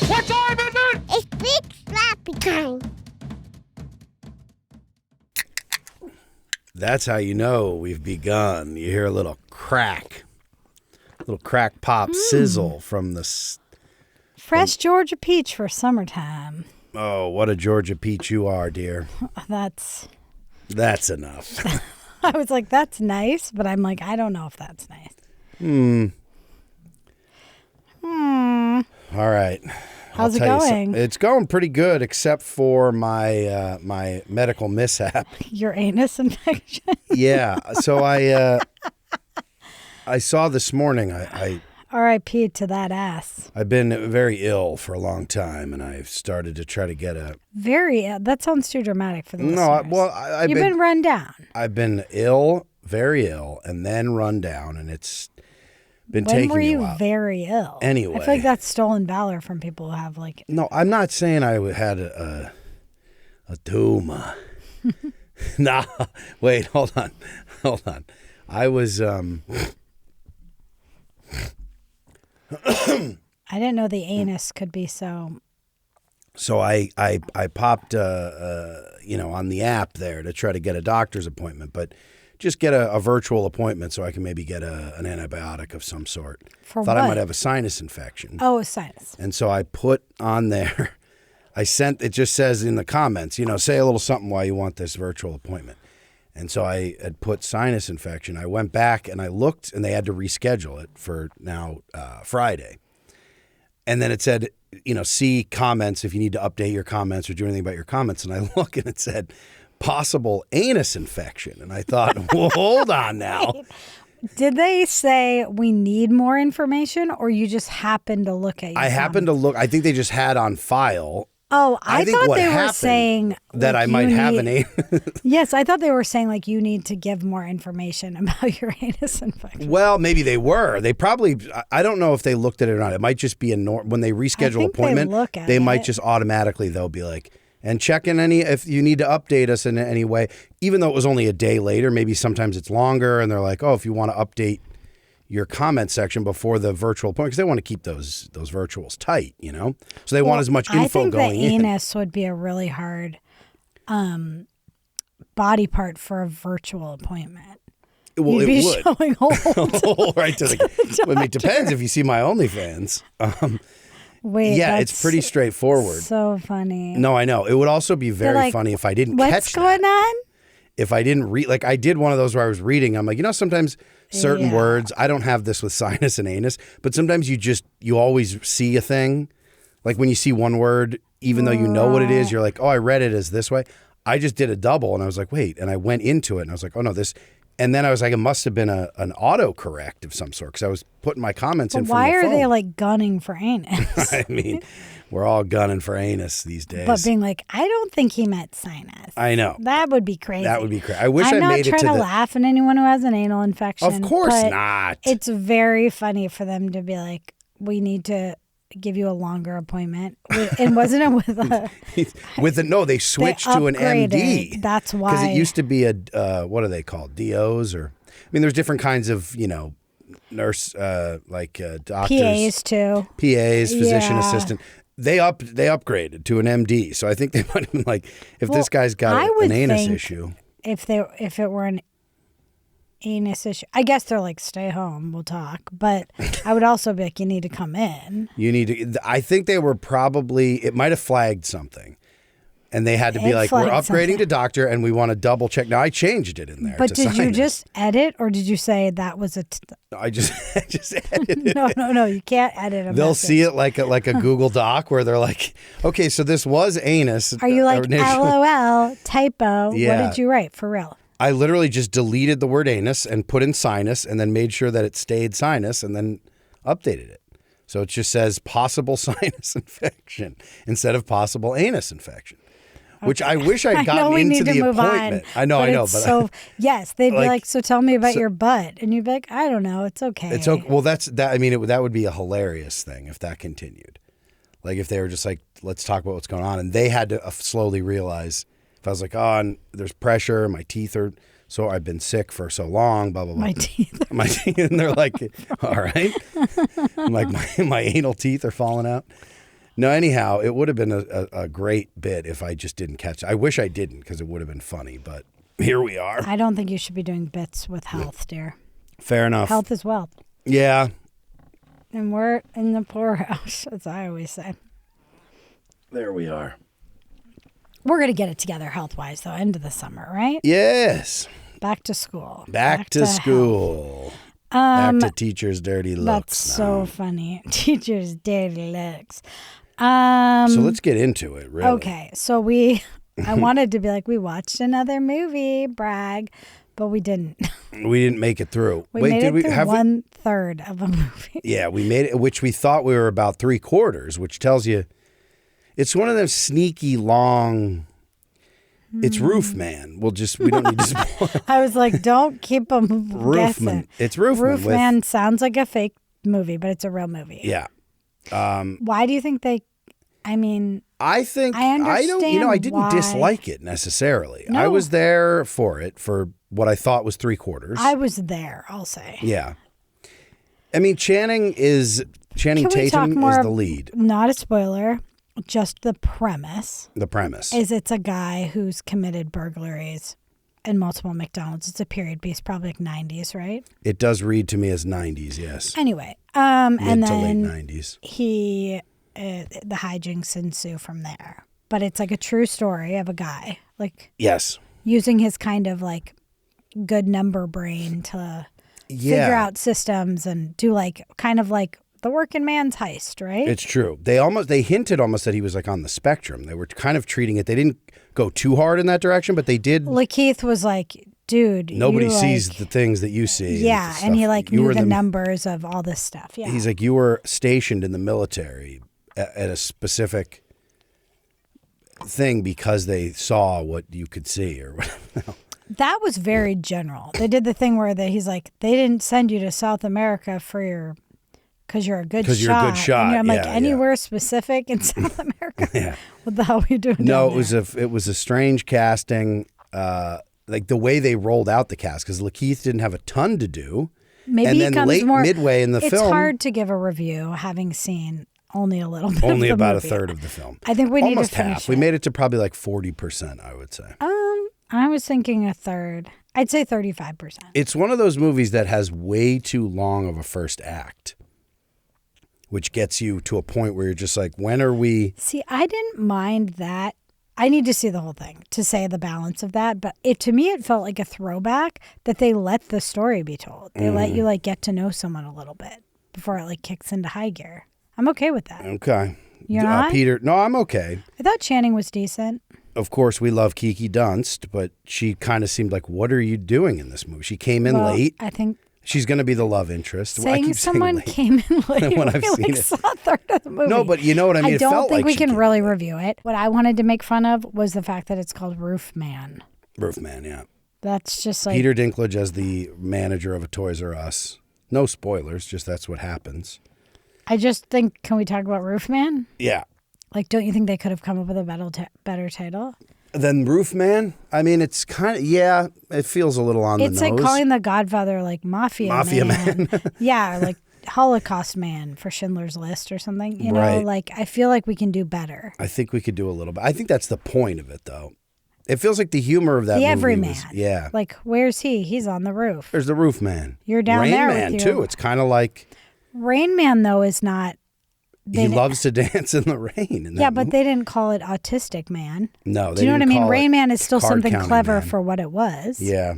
What time is it? It's big slappy time. That's how you know we've begun. You hear a little crack pop sizzle from the... Fresh Georgia peach for summertime. Oh, what a Georgia peach you are, dear. That's enough. I was like, that's nice, but I'm like, I don't know if that's nice. All right. How's it going? It's going pretty good, except for my my medical mishap. Your anus infection? Yeah. So I saw this morning. I R.I.P. to that ass. I've been very ill for a long time, and I've started to try to get a... Very ill? That sounds too dramatic for the listeners. I've been run down. I've been ill, very ill, and then run down, and it's been taking me a while. When were you very ill? Anyway. I feel like that's stolen valor from people who have like... No, I'm not saying I had a tumor. Nah, wait, hold on. I was... I didn't know the anus could be so... So I popped, on the app there to try to get a doctor's appointment, but just get a virtual appointment so I can maybe get an antibiotic of some sort. For Thought what? I might have a sinus infection. Oh, a sinus. And so I put on there, it just says in the comments, say a little something why you want this virtual appointment. And so I had put sinus infection. I went back and I looked, and they had to reschedule it for now Friday. And then it said, see comments if you need to update your comments or do anything about your comments. And I look and it said, possible anus infection. And I thought, well, hold on now. Did they say we need more information, or you just happened to look at your happened to look. I think they just had on file. Oh, I thought they were saying that I might have an anus. Yes, I thought they were saying like you need to give more information about your anus infection. Well, maybe they were. They probably, I don't know if they looked at it or not. It might just be when they reschedule an appointment, they might just automatically, they'll be like, and check in if you need to update us in any way, even though it was only a day later, maybe sometimes it's longer, and they're like, oh, if you want to update your comment section before the virtual appointment, because they want to keep those virtuals tight, so they want as much info going in. I think the anus would be a really hard body part for a virtual appointment. Well, You'd be showing holes. Right to the, it depends if you see my OnlyFans. Wait, yeah, it's pretty straightforward. So funny. No, I know. It would also be very funny if I didn't catch that. What's going on? If I didn't read, like I did one of those where I was reading, I'm like, sometimes certain words, I don't have this with sinus and anus, but sometimes you always see a thing. Like when you see one word, even though you know what it is, you're like, oh, I read it as this way. I just did a double and I was like, wait, and I went into it and I was like, oh no, this. And then I was like, it must have been an autocorrect of some sort because I was putting my comments in from the phone. Why are they like gunning for anus? I mean, we're all gunning for anus these days. But being like, I don't think he meant sinus. I know. That would be crazy. That would be crazy. I wish I made it to I'm not trying to laugh at anyone who has an anal infection. Of course not. It's very funny for them to be like, we need to give you a longer appointment. And wasn't it with a... No, they switched to an MD. That's why. Because it used to be a, what are they called? DOs or... I mean, there's different kinds of, nurse, doctors. PAs too. PAs, physician assistant. They upgraded to an MD. So I think they might have been like, if this guy's got an anus issue. If it were an anus issue, I guess they're like, stay home, we'll talk. But I would also be like, you need to come in. I think they were probably, it might have flagged something. And they had to be like, we're upgrading to doctor and we want to double check. Now, I changed it in there. But did you just edit or did you say that was a... I just edited it. No, you can't edit They'll see it like a Google Doc where they're like, okay, so this was anus. Are you like, LOL, typo, yeah. What did you write for real? I literally just deleted the word anus and put in sinus and then made sure that it stayed sinus and then updated it. So it just says possible sinus infection instead of possible anus infection. Which I wish I'd gotten into the appointment. I know. But yes, they'd be like, so tell me about your butt. And you'd be like, I don't know. It's okay. It's okay. Well, that. I mean, that would be a hilarious thing if that continued. Like if they were just like, let's talk about what's going on. And they had to slowly realize if I was like, oh, and there's pressure, my teeth are, so I've been sick for so long, blah, blah, blah. My teeth. And they're like, all right. I'm like, my anal teeth are falling out. No, anyhow, it would have been a great bit if I just didn't catch it. I wish I didn't because it would have been funny, but here we are. I don't think you should be doing bits with health, dear. Fair enough. Health is wealth. Yeah. And we're in the poorhouse, as I always say. There we are. We're going to get it together health-wise, though, end of the summer, right? Yes. Back to school. Back to school. Back to teachers' dirty looks. That's so funny. Teachers' dirty looks. So let's get into it, really. Okay, so I wanted to be like, we watched another movie, brag, but we didn't. We didn't make it through. We made it through one-third of a movie. Yeah, we made it, which we thought we were about 3/4, which tells you it's one of them sneaky long. It's Roof Man. We don't need to spoil. I was like, don't keep them guessing. It's Roofman. Roof Man sounds like a fake movie, but it's a real movie. Yeah. Why do you think they? I mean, I think I understand. I didn't why. dislike it necessarily. No. I was there for it for what I thought was 3/4. I was there. I'll say. Yeah. I mean, Channing Tatum is the lead. Not a spoiler. Just the premise. The premise is it's a guy who's committed burglaries in multiple McDonald's. It's a period piece, probably like 90s, right? It does read to me as 90s, yes. Anyway, Mid and to then late 90s. The hijinks ensue from there. But it's like a true story of a guy, like yes, using his kind of like good number brain to figure out systems and do like kind of like the working man's heist, right? It's true. They hinted almost that he was like on the spectrum. They were kind of treating it. They didn't go too hard in that direction, but they did. Lakeith was like, dude, nobody sees the things that you see. Yeah, and he like knew the numbers of all this stuff. Yeah, he's like, you were stationed in the military at a specific thing because they saw what you could see or whatever. That was very general. They did the thing where he's like, they didn't send you to South America because you're a good shot. Because you're a good shot. And I'm like, anywhere specific in South America? Yeah. What the hell are you doing? No, it was a strange casting. Like the way they rolled out the cast, because Lakeith didn't have a ton to do. Maybe and he then comes midway in the film, it's hard to give a review having seen only a little bit. Only of the about movie. a third of the film. I think we need almost to finish half. We made it to probably like 40%, I would say. I was thinking a third. I'd say 35%. It's one of those movies that has way too long of a first act, which gets you to a point where you're just like, when are we? See, I didn't mind that. I need to see the whole thing to say the balance of that. But to me, it felt like a throwback that they let the story be told. They let you like get to know someone a little bit before it like kicks into high gear. I'm okay with that. Okay. You're not? Peter, no, I'm okay. I thought Channing was decent. Of course, we love Kiki Dunst, but she kind of seemed like, what are you doing in this movie? She came in late. I think she's going to be the love interest. Saying someone came in late when I've seen it. Saw a third of the movie. No, but you know what I mean? I don't it felt think like we can really review it. What I wanted to make fun of was the fact that it's called Roof Man. Roof Man, yeah. That's just like Peter Dinklage as the manager of a Toys R Us. No spoilers, just that's what happens. I just think, can we talk about Roof Man? Yeah. Like, don't you think they could have come up with a better title? Then Roof Man? I mean, it's kind of, yeah, it feels a little on the nose. It's like calling the Godfather like Mafia Man. Yeah, or like Holocaust Man for Schindler's List or something. You know, Right. like I feel like we can do better. I think we could do a little bit. I think that's the point of it, though. It feels like the humor of that The movie Everyman. was, yeah. Like, where's he? He's on the roof. There's the Roof Man. You're down Rain there with Man, your- too. It's kind of like Rain Man, though, is not. he loves to dance in the rain. In that Yeah, but movie. they didn't call it Autistic Man. No, they Do you know what I didn't mean? call Rain it Man is still Card something Counting clever Man. for what it was. Yeah.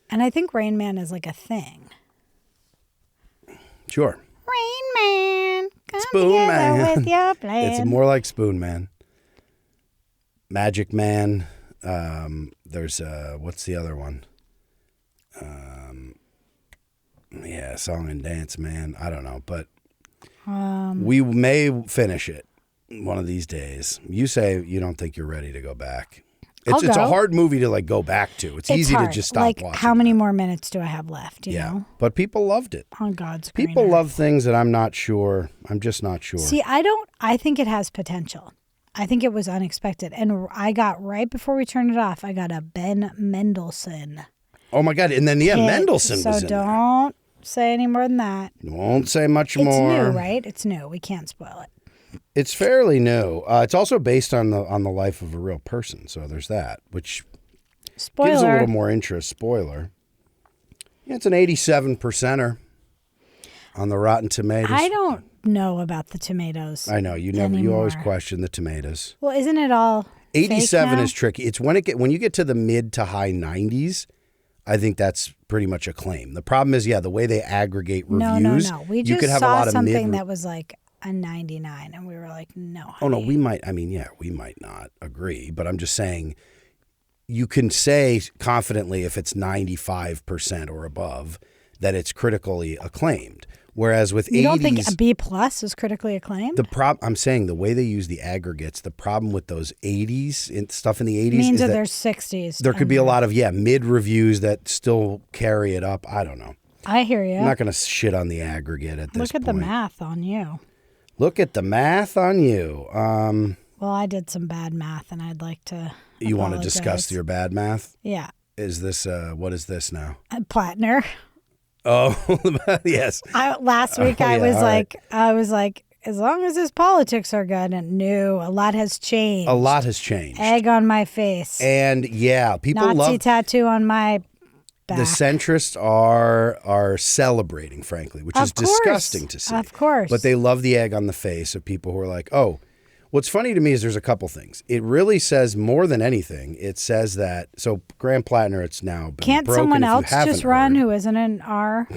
And I think Rain Man is like a thing. Sure. Rain Man, come Spoon together Man. with your plan. It's more like Spoon Man. Magic Man. There's what's the other one? Yeah, Song and Dance Man. I don't know, but we may finish it one of these days. You say you don't think you're ready to go back. It's a go. hard movie to like go back to. It's easy hard. to just stop like, watching. how many more minutes do I have left? You know, but people loved it. on God's green People earth. love things that I'm not sure. I'm just not sure. See, I think it has potential. I think it was unexpected. And I got, right before we turned it off, I got a Ben Mendelsohn. Oh my God! And then yeah, hit. Mendelsohn So was in there. don't say any more than that. Won't say much It's more. new, right? It's new. We can't spoil it. It's fairly new. It's also based on the life of a real person, so there's that, which Spoiler. gives a little more interest. Spoiler. Yeah, it's an 87%er on the Rotten Tomatoes. I don't know about the tomatoes. I know you always question the tomatoes. Well, isn't it all 87 fake now? is tricky. It's when you get to the mid to high 90s. I think that's pretty much a claim. The problem is, the way they aggregate reviews. No. We you just could have saw a lot something of that was like a 99, and we were like, no. Honey. Oh no, we might. I mean, we might not agree, but I'm just saying. You can say confidently if it's 95% or above that it's critically acclaimed. Whereas with 80s, you don't think a B+ is critically acclaimed? I'm saying the way they use the aggregates. The problem with those 80s and stuff in the 80s means is that that there's 60s. there could be a lot of mid reviews that still carry it up. I don't know. I hear you. I'm not going to shit on the aggregate at this point. Look at the math on you. Look at the math on you. Well, I did some bad math, and I'd like to. You want to discuss your bad math? Yeah. Is this what is this now? Plattner. Oh, yes. Last week I was like, as long as his politics are good, and no, a lot has changed. A lot has changed. Egg on my face. And people Nazi love tattoo on my back. The centrists are celebrating, frankly, which is disgusting to see. Of course. But they love the egg on the face of people who are like, oh. What's funny to me is there's a couple things. It really says more than anything. It says that, so Graham Plattner, it's now been Can't broken someone if you else haven't just run heard. who isn't an R?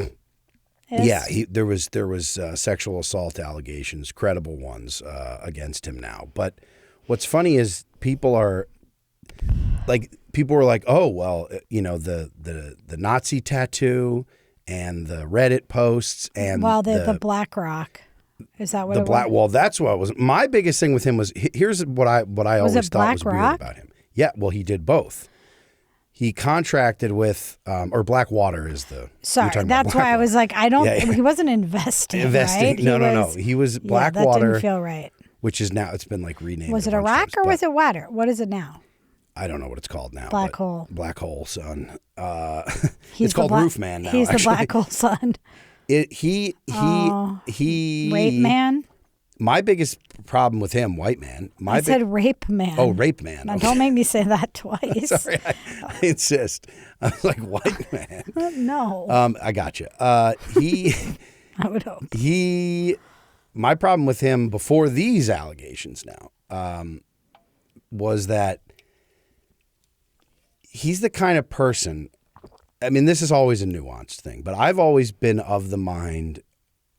Yeah, there was sexual assault allegations, credible ones, against him now. But what's funny is people were like, oh well, the Nazi tattoo and the Reddit posts and the Black Rock. Is that what it was? Well, that's what it was. My biggest thing with him was here's what I always thought was weird about him. Yeah, well, he did both. He contracted with, or Blackwater is the. Sorry, that's why I was like, I don't. Yeah. He wasn't investing. Right? No. He was Blackwater. That didn't feel right. Which is now, it's been like renamed. Was it a rock or was it water? What is it now? I don't know what it's called now. Black hole. Black hole sun. It's called Roofman now. He's the black hole sun. He Rape man. My biggest problem with him, white man. I said rape man. Oh, rape man. Now, okay. Don't make me say that twice. Sorry, I insist. I was like, white man. No. I got you. I would hope. My problem with him before these allegations now was that he's the kind of person. I mean, this is always a nuanced thing, but I've always been of the mind,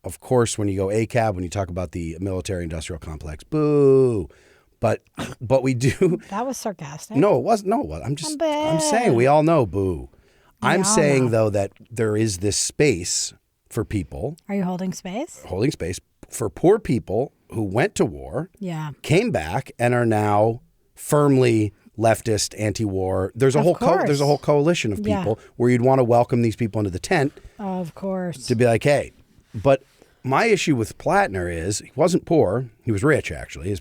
of course, when you go ACAB, when you talk about the military-industrial complex, boo. But we do. That was sarcastic. No, it wasn't. No, I'm saying we all know boo. I'm saying, though, that there is this space for people. Are you holding space? Holding space for poor people who went to war, came back, and are now firmly leftist, anti-war. There's a whole coalition of people where you'd want to welcome these people into the tent. Of course. To be like, hey. But my issue with Plattner is he wasn't poor. He was rich, actually.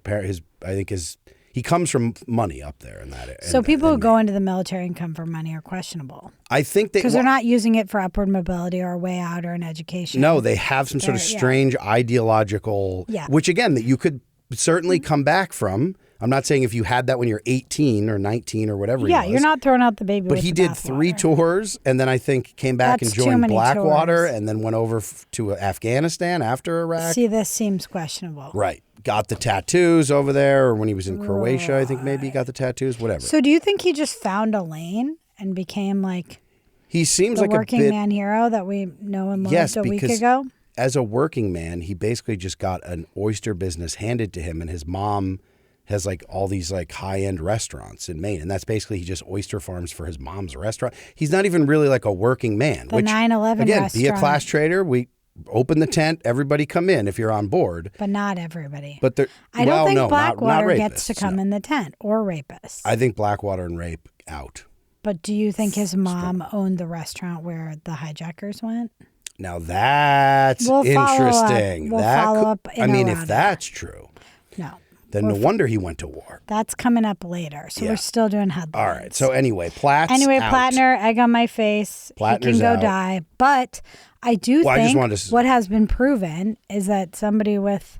He comes from money up there in that. So people who go into the military and come for money are questionable. I think because they're not using it for upward mobility or a way out or an education. No, they have some sort of strange ideological, which again, that you could certainly come back from. I'm not saying if you had that when you're 18 or 19 or whatever. Yeah, you're not throwing out the baby. But he did 3 tours, and then I think came back and joined Blackwater, and then went over to Afghanistan after Iraq. See, this seems questionable. Right. Got the tattoos over there, or when he was in Croatia, I think maybe he got the tattoos, whatever. So do you think he just found a lane and became like he seems the like working man hero that we know and loved a week ago? As a working man, he basically just got an oyster business handed to him, and his mom has like all these like high-end restaurants in Maine. And that's basically he just oyster farms for his mom's restaurant. He's not even really like a working man. The 9/11 again, restaurant. Be a class trader. We open the tent. Everybody come in if you're on board. But not everybody. But I don't think Blackwater not gets to come in the tent or rapists. I think Blackwater and rape out. But do you think his mom owned the restaurant where the hijackers went? Now that's interesting. We'll follow up. If that's true. No. Then no wonder he went to war. That's coming up later. So we're still doing headlines. All right. So anyway, Plattner, egg on my face. Plattner's he can go out. die. But I do think what has been proven is that somebody with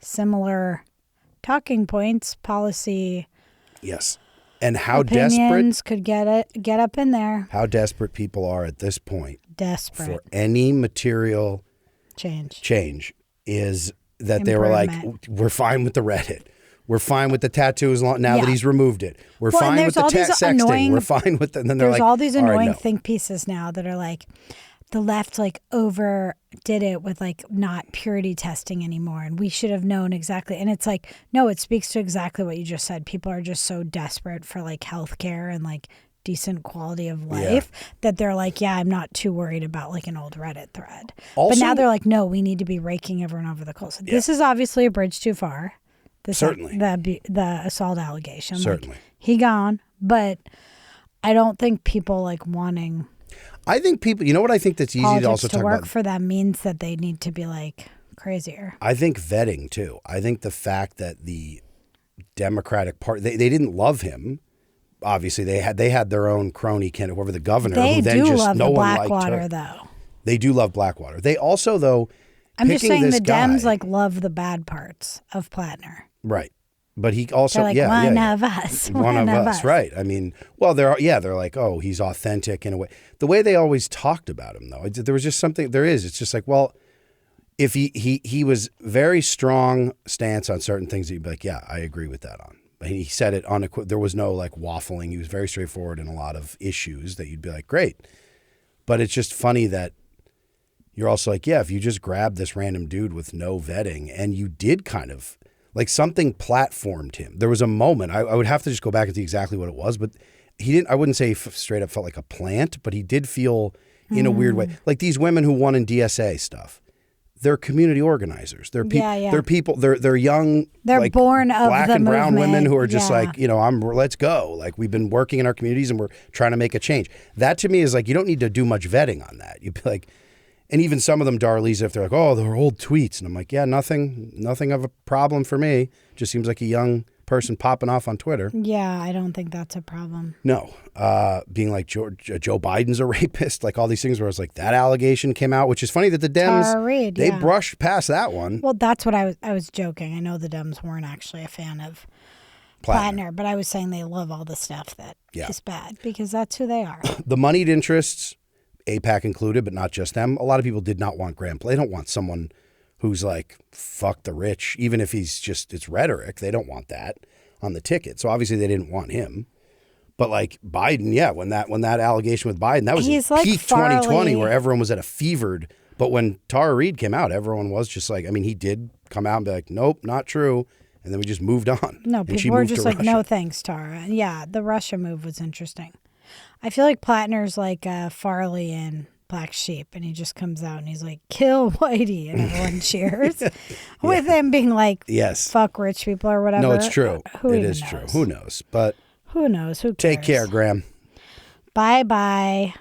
similar talking points, policy. Yes. And how desperate Opinions could get up in there. How desperate people are at this point. Desperate. For any material change is that they were like, we're fine with the Reddit. We're fine with the tattoos now that he's removed it. We're fine with the sexting. We're fine with and then they're like, all these annoying no. think pieces now that are like, the left like overdid it with like not purity testing anymore, and we should have known exactly. And it's like, no, it speaks to exactly what you just said. People are just so desperate for like healthcare and like decent quality of life that they're like, yeah, I'm not too worried about like an old Reddit thread. Also, but now they're like, no, we need to be raking everyone over the coals. This is obviously a bridge too far. Certainly. The assault allegation. Certainly. Like, he gone, but I don't think people like wanting. I think people, you know what I think that's easy to also talk about? To work for them means that they need to be like crazier. I think vetting too. I think the fact that the Democratic Party, they didn't love him. Obviously, they had their own crony candidate, whoever the governor. They who then do just, love no the one Blackwater, liked her. though. They do love Blackwater. They also, though, I'm just saying the Dems guy, like love the bad parts of Plattner. Right. But he also, they're like, one of us. One of us, right. I mean, well, they're like, oh, he's authentic in a way. The way they always talked about him, though, there was just something, it's just like, well, if he was very strong stance on certain things, you'd be like, yeah, I agree with that on. But he said it there was no like waffling. He was very straightforward in a lot of issues that you'd be like, great. But it's just funny that you're also like, yeah, if you just grab this random dude with no vetting and you did kind of, like something platformed him. There was a moment, I would have to just go back and see exactly what it was, but he didn't, I wouldn't say straight up felt like a plant, but he did feel in a weird way. Like these women who won in DSA stuff, they're community organizers. They're they're people, they're young, they're like born of black the and brown movement. women who are just like, let's go. Like we've been working in our communities and we're trying to make a change. That to me is like, you don't need to do much vetting on that. You'd be like, and even some of them, Darley's, if they're like, oh, they're old tweets. And I'm like, yeah, nothing of a problem for me. Just seems like a young person popping off on Twitter. Yeah, I don't think that's a problem. No. Being like Joe Biden's a rapist, like all these things where I was like, that allegation came out, which is funny that the Dems, they brushed past that one. Well, that's what I was joking. I know the Dems weren't actually a fan of Plattner, but I was saying they love all the stuff that is bad because that's who they are. The moneyed interests, AIPAC included, but not just them. A lot of people did not want Graham. They don't want someone who's like, fuck the rich, even if he's just, it's rhetoric. They don't want that on the ticket. So obviously they didn't want him. But like Biden, when that allegation with Biden, that was peak 2020 where everyone was at a fevered. But when Tara Reid came out, everyone was just like, I mean, he did come out and be like, nope, not true. And then we just moved on. No, people were just like, no thanks, Tara. And yeah, the Russia move was interesting. I feel like Plattner's like Farley in Black Sheep, and he just comes out and he's like, kill Whitey, and everyone cheers. With him being like, fuck rich people or whatever. No, it's true. It is true. Who knows? But who knows? Who cares? Take care, Graham. Bye-bye.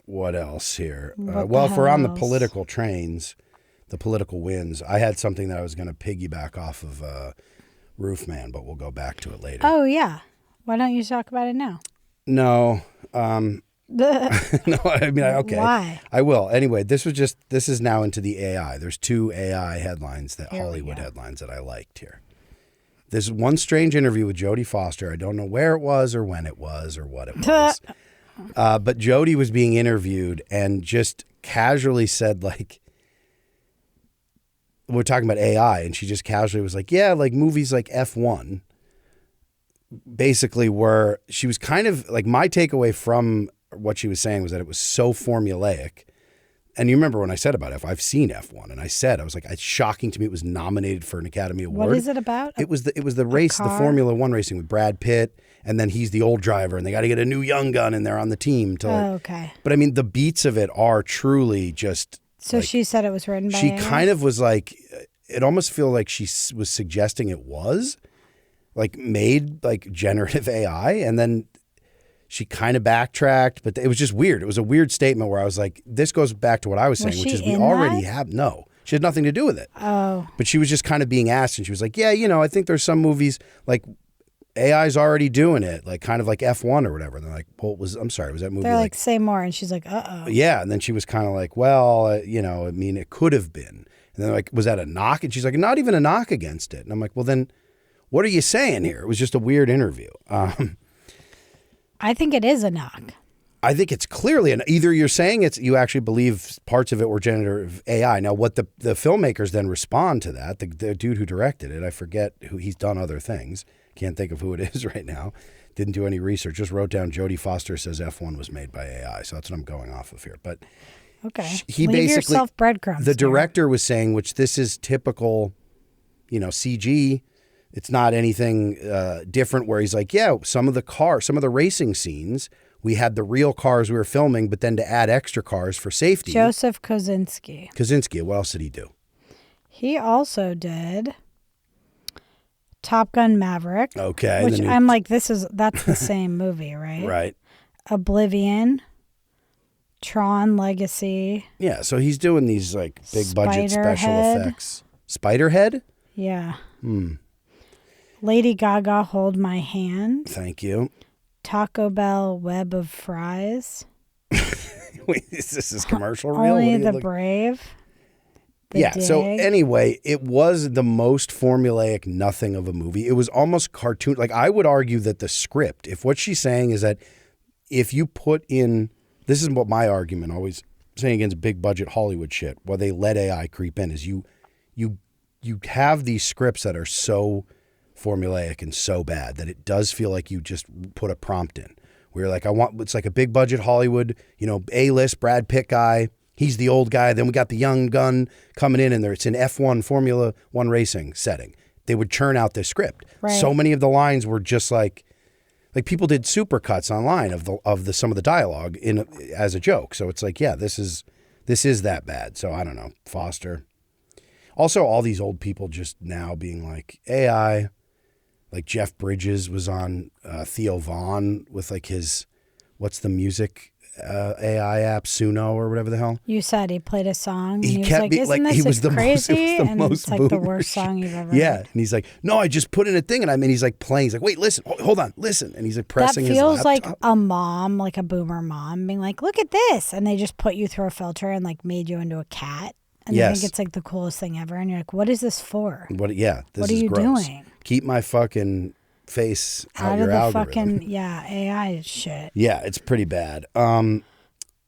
What else here? Well, if we're on the political trains, the political wins, I had something that I was going to piggyback off of Roofman, but we'll go back to it later. Oh, yeah. Why don't you talk about it now? No. No, I mean, okay. Why? I will. Anyway, this is now into the AI. There's two AI headlines, Hollywood headlines that I liked here. There's one strange interview with Jodie Foster. I don't know where it was or when it was or what it was. But Jodie was being interviewed and just casually said, like, we're talking about AI, and she just casually was like, yeah, like movies like F1 basically were, she was kind of like, my takeaway from what she was saying was that it was so formulaic. And you remember when I said about I've seen F1, and I was like, it's shocking to me it was nominated for an Academy Award. What is it about? It was the race, the Formula One racing with Brad Pitt, and then he's the old driver, and they got to get a new young gun in there on the team. Okay. But I mean, the beats of it are truly just. So like, she said it was written by. She kind of was like, it almost feel like she was suggesting it was, like made like generative AI, and then she kind of backtracked, but it was just weird. It was a weird statement where I was like, this goes back to what I was saying, which is we already have, no, she had nothing to do with it. Oh. But she was just kind of being asked, and she was like, yeah, I think there's some movies like AI's already doing it, like kind of like F1 or whatever. And they're like, well, was that movie? They're like, say more. And she's like, uh-oh. Yeah. And then she was kind of like, well, I mean, it could have been. And they're like, was that a knock? And she's like, not even a knock against it. And I'm like, well, then what are you saying here? It was just a weird interview. I think it is a knock. I think it's clearly either you're saying you actually believe parts of it were generative AI. Now, what the filmmakers then respond to that, the dude who directed it, I forget who, he's done other things. Can't think of who it is right now. Didn't do any research. Just wrote down Jodie Foster says F1 was made by AI. So that's what I'm going off of here. But okay, he leave basically yourself breadcrumbs. The director was saying, which this is typical, CG. It's not anything different. Where he's like, yeah, some of the racing scenes, we had the real cars we were filming, but then to add extra cars for safety. Joseph Kosinski. What else did he do? He also did Top Gun Maverick. Okay. Which I'm like, that's the same movie, right? Right. Oblivion. Tron Legacy. Yeah, so he's doing these like big budget special Spiderhead. effects. Spiderhead? Yeah. Lady Gaga, Hold My Hand. Thank you. Taco Bell, Web of Fries. Wait, is this commercial reel? Only the Brave. The Dig. So anyway, it was the most formulaic nothing of a movie. It was almost cartoon. Like, I would argue that the script, if what she's saying is that if you put in, this is what my argument always saying against big budget Hollywood shit, where they let AI creep in, is you have these scripts that are so formulaic and so bad that it does feel like you just put a prompt in where you're like, it's like a big budget Hollywood, A-list Brad Pitt guy. He's the old guy. Then we got the young gun coming in, and it's an F1 Formula One racing setting. They would churn out this script. Right. So many of the lines were just like people did supercuts online of some of the dialogue as a joke. So it's like, yeah, this is that bad. So I don't know, Foster. Also, all these old people just now being like AI. Like Jeff Bridges was on Theo Vaughn with like his, what's the music AI app, Suno or whatever the hell. You said he played a song. And He he was kept like, me- isn't like, this he was the most- crazy? it was the and most it's like the boomer worst song you've ever Yeah, heard. and he's like, no, I just put in a thing, and he's like playing. He's like, wait, listen, hold on, listen, and he's like pressing That feels his like laptop. a mom, like a boomer mom, being like, look at this. And they just put you through a filter and like made you into a cat. And Yes. they think it's like the coolest thing ever. And you're like, what is this for? What? Yeah, this What are is you gross. doing? Keep my fucking face out Out your of the algorithm. fucking, AI shit. Yeah, it's pretty bad.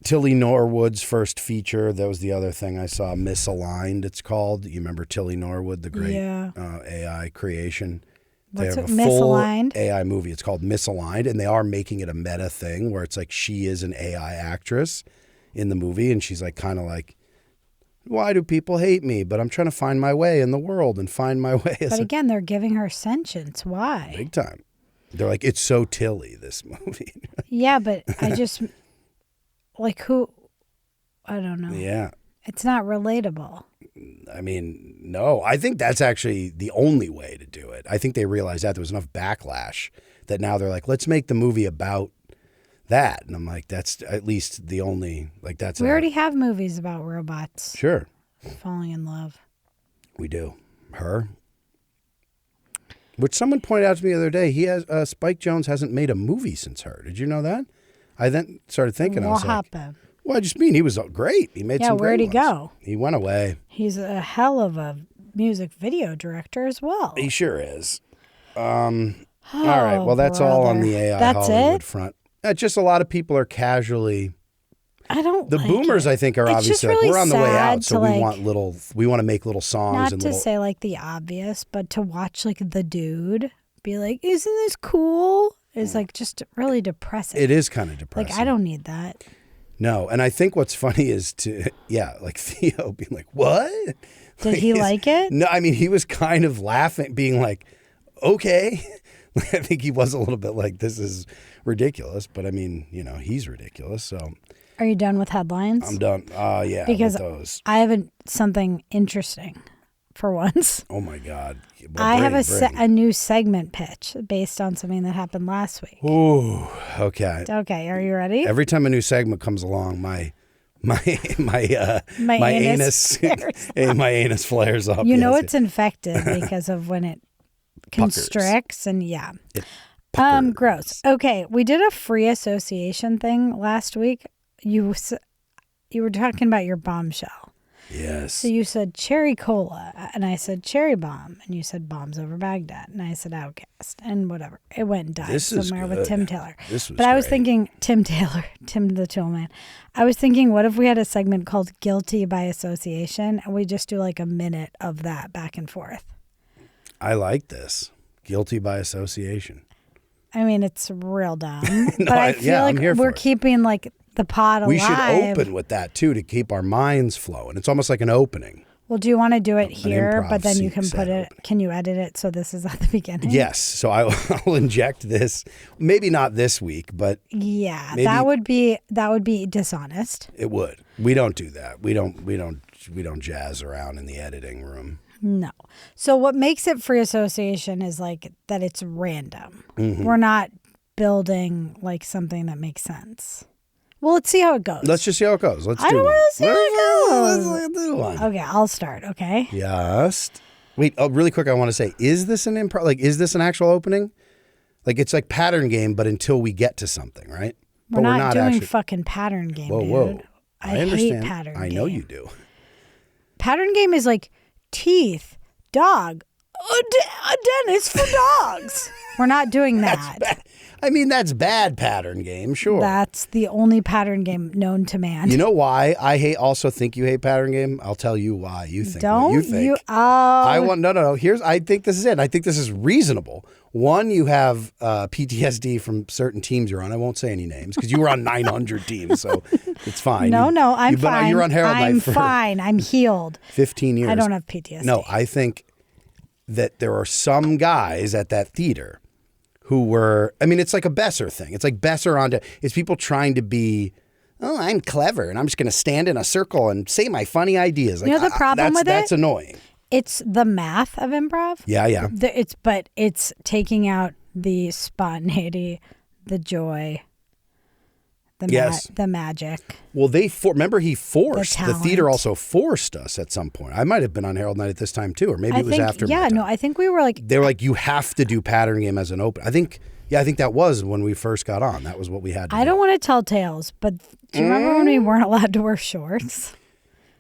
Tilly Norwood's first feature, that was the other thing I saw, Misaligned, it's called. You remember Tilly Norwood, the great AI creation? They What's have it, a full Misaligned? AI movie. It's called Misaligned, and they are making it a meta thing where it's like she is an AI actress in the movie, and she's like kind of like, why do people hate me? But I'm trying to find my way in the world and find my way. But again, they're giving her sentience. Why? Big time. They're like, it's so Tilly, this movie. Yeah, but I just, like who, I don't know. Yeah. It's not relatable. I mean, no, I think that's actually the only way to do it. I think they realized that there was enough backlash that now they're like, let's make the movie about that. And I'm like, that's at least the only, like, that's. We already have movies about robots Sure. falling in love. We do. Her. Which someone pointed out to me the other day, Spike Jonze hasn't made a movie since Her. Did you know that? I then started thinking, I was What like, happened? well, I just mean he was great. He made some great where'd he ones. go? He went away. He's a hell of a music video director as well. He sure is. All right. Well, that's all on the AI That's Hollywood it? front. Just a lot of people are casually. I don't. The like boomers, it. I think, are It's obviously just like, really we're on the way out, sad so to, we like, want to make little songs Not and to little. say like the obvious, but to watch like the dude be like, "Isn't this cool?" is like just really depressing. It is kind of depressing. Like I don't need that. No, and I think what's funny is like Theo being like, "What?" Did he like it? No, I mean he was kind of laughing, being like, "Okay." I think he was a little bit like, "This is ridiculous," but I mean, he's ridiculous. So Are you done with headlines? I'm done. Yeah, Because with those. I have something interesting for once. Oh my God! Well, I have bring. a new segment pitch based on something that happened last week. Ooh, okay. Okay, are you ready? Every time a new segment comes along, my anus my anus flares up. You know Yes. it's infected because of when it constricts and yeah. It puckers. Gross. Okay, we did a free association thing last week. You were talking about your bombshell. Yes. So you said cherry cola, and I said cherry bomb, and you said bombs over Baghdad, and I said Outcast, and whatever. It went and died This is somewhere good. with Tim Taylor. This was But I was great. thinking, Tim Taylor, Tim the Chill Man. I was thinking, what if we had a segment called Guilty by Association, and we just do like a minute of that back and forth? I like this. Guilty by association. I mean, it's real dumb, No, but I feel I'm like here for we're it. keeping like the pod alive. We should open with that too to keep our minds flowing. It's almost like an opening. Well, do you want to do it here, improv but then you set can put it, opening. can you edit it so this is at the beginning? Yes. So I'll inject this. Maybe not this week, but Yeah, Maybe- that would be dishonest. it would. We don't do that. We don't jazz around in the editing room. No. So what makes it free association is like that it's random. Mm-hmm. We're not building like something that makes sense. Well, let's see how it goes. Let's just see how it goes. Let's I do don't one. want to see how it goes. Let's do one. Okay, I'll start, okay? Yes. Wait, really quick, I want to say, is this an improv? Like, is this an actual opening? Like, it's like pattern game, but until we get to something, right? We're not doing actually. fucking pattern game, Whoa, dude. whoa. I understand. hate pattern I game. know you do. Pattern game is like teeth, dog, a dentist for dogs. We're not doing that. I mean, that's bad pattern game, sure. That's the only pattern game known to man. You know why I also think you hate pattern game? I'll tell you why you think Don't what you think. you? Oh, I want no. I think this is it. I think this is reasonable. One, you have PTSD from certain teams you're on. I won't say any names because you were on 900 teams, so it's fine. no, I'm you've been fine. You're on Herald I'm Night for fine. I'm healed. 15 years. I don't have PTSD. No, I think that there are some guys at that theater who were, I mean, it's like a Besser thing. It's like Besser it's people trying to be, oh, I'm clever and I'm just going to stand in a circle and say my funny ideas. Like, You know the problem with it? That's annoying. It's the math of improv. Yeah. It's taking out the spontaneity, the joy, the magic. Well, remember he forced, the theater talent. also forced us at some point. I might have been on Herald Night at this time too, or maybe it was after my Yeah, time. no, I think we were like, They were like, you have to do pattern game as an open. I think that was when we first got on. That was what we had to do. I don't want to tell tales, but do you remember when we weren't allowed to wear shorts?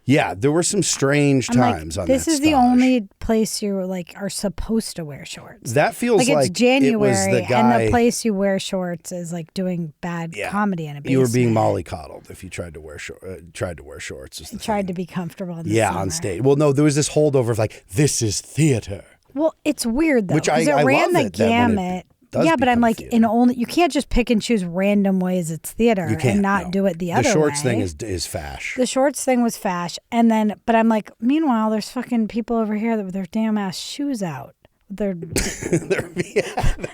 Yeah, there were some strange I'm times like, on this that is the stage. only place you like are supposed to wear shorts. That feels like like it's January, it was the guy, and the place you wear shorts is like doing bad comedy in a basement. You were being mollycoddled if you tried to wear shorts. Is the Tried thing. to be comfortable. In the Yeah, summer. on stage. Well, no, there was this holdover of like, this is theater. Well, it's weird though, Which I because it ran love the it that when it gamut. does Yeah, but I'm become like, theater. you can't just pick and choose random ways it's theater You can't and not no. do it the other way. The shorts thing is fash. The shorts thing was fash, and then, but I'm like, meanwhile, there's fucking people over here that with their damn ass shoes out. They're,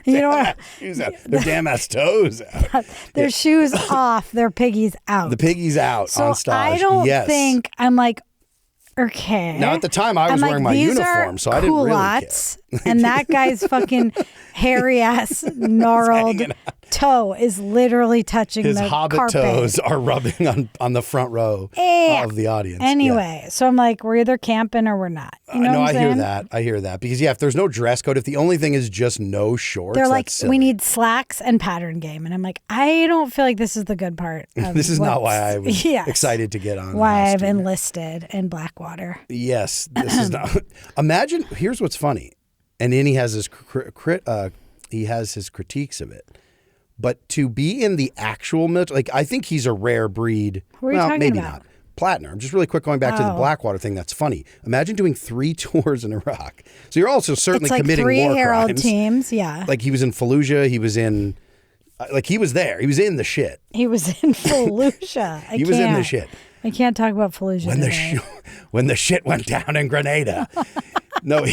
you know what? Shoes out. Their damn ass toes out. Their shoes off, their piggies out. The piggy's out so on stage. I don't yes. think I'm like, okay. Now, at the time, I was I'm like, wearing my these uniform, are so I didn't really care. culottes, and that guy's fucking hairy ass gnarled toe is literally touching His the hobbit carpet. toes are rubbing on the front row of the audience. Anyway, so I'm like, we're either camping or we're not. You know no, what I'm I hear saying? that. I hear that. Because, if there's no dress code, if the only thing is just no shorts, They're like, that's silly. we need slacks and pattern game. And I'm like, I don't feel like this is the good part. Of This is not what's- why I was Yes. excited to get on. Why last I've year. enlisted in Blackwater. Yes, this is not. Imagine. Here's what's funny, and then he has his critiques of it. But to be in the actual military, like I think he's a rare breed. Who are you talking maybe about? not. Plattner. Just really quick going back to the Oh. Blackwater thing. That's funny. Imagine doing 3 tours in Iraq. So you're also certainly It's like committing 3 war Herald crimes. teams. Yeah. Like he was in Fallujah. He was in. Like he was there. He was in the shit. He was in Fallujah. He was in the shit. I can't talk about Fallujah today. When the shit went down in Grenada. No,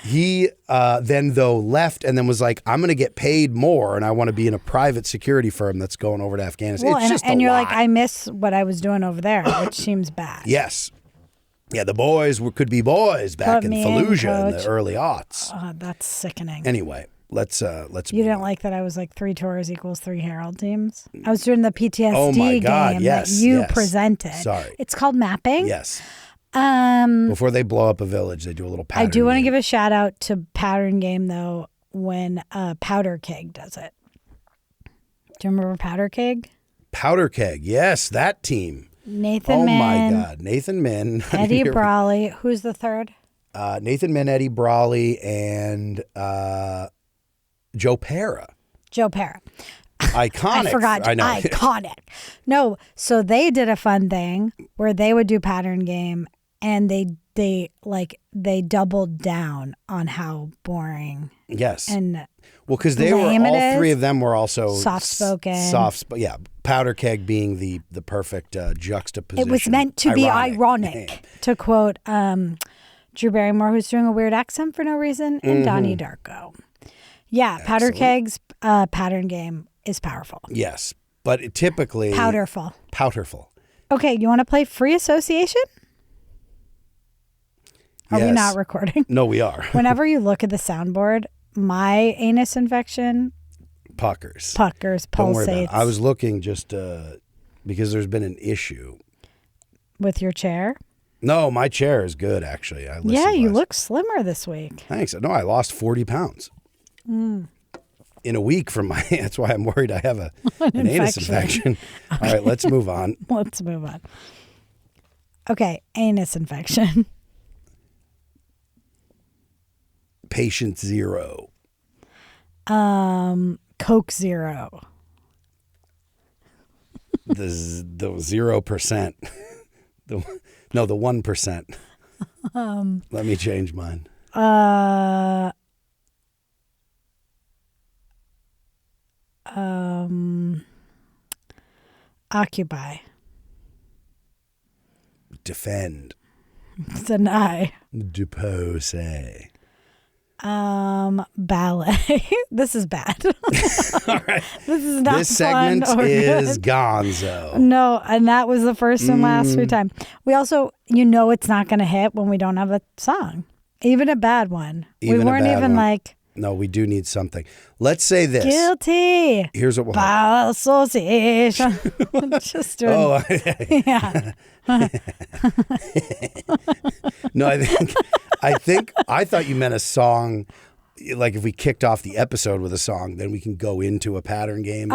he then though left and then was like, I'm going to get paid more and I want to be in a private security firm that's going over to Afghanistan. Well, it's just and a you're lot. like, I miss what I was doing over there, which seems bad. Yes. Yeah, the boys could be boys back Put in me in, Fallujah in coach. the early aughts. That's sickening. Anyway, let's You move didn't on. like that I was like 3 tours equals 3 Herald teams? I was doing the PTSD Oh my God, game yes, that you yes. presented. Sorry. It's called mapping. Yes. Before they blow up a village, they do a little pattern I do want to game. give a shout out to Pattern Game though when Powder Keg does it. Do you remember Powder Keg? Powder Keg. Yes, that team. Nathan Oh Min. my God, Nathan Min, Eddie Brawley. Who's the third? Nathan Min, Eddie Brawley, and Joe Pera. Joe Pera. Iconic. I forgot. I know. Iconic. No, so they did a fun thing where they would do pattern game, and they doubled down on how boring. Yes. And well, because they were all three of them were also soft spoken. Yeah, Powder Keg being the perfect juxtaposition. It was meant to be ironic, to quote Drew Barrymore, who's doing a weird accent for no reason, and Donnie Darko. Yeah, Powder Keg's pattern game is powerful. Yes, but it typically powderful. Okay, you want to play free association? Are we not recording? No, we are. Whenever you look at the soundboard, my anus infection puckers, pulsates. Don't worry about it. I was looking just because there's been an issue with your chair. No, my chair is good actually. You look slimmer this week. Thanks. No, I lost 40 pounds in a week from my. That's why I'm worried I have an anus infection. Okay. All right, let's move on. Let's move on. Okay, anus infection. Patient Zero. Coke Zero. The 0%. The 1%. Let me change mine. Occupy. Defend. Deny. Depose. Ballet. This is bad. All right. This is not This segment fun or is good. gonzo. No, and that was the first and last time. We also, it's not going to hit when we don't have a song, even a bad one. We weren't even like. No, we do need something. Let's say this. Guilty. Here's what we'll by association. Just doing. Oh, yeah. No, I thought you meant a song. Like if we kicked off the episode with a song, then we can go into a pattern game.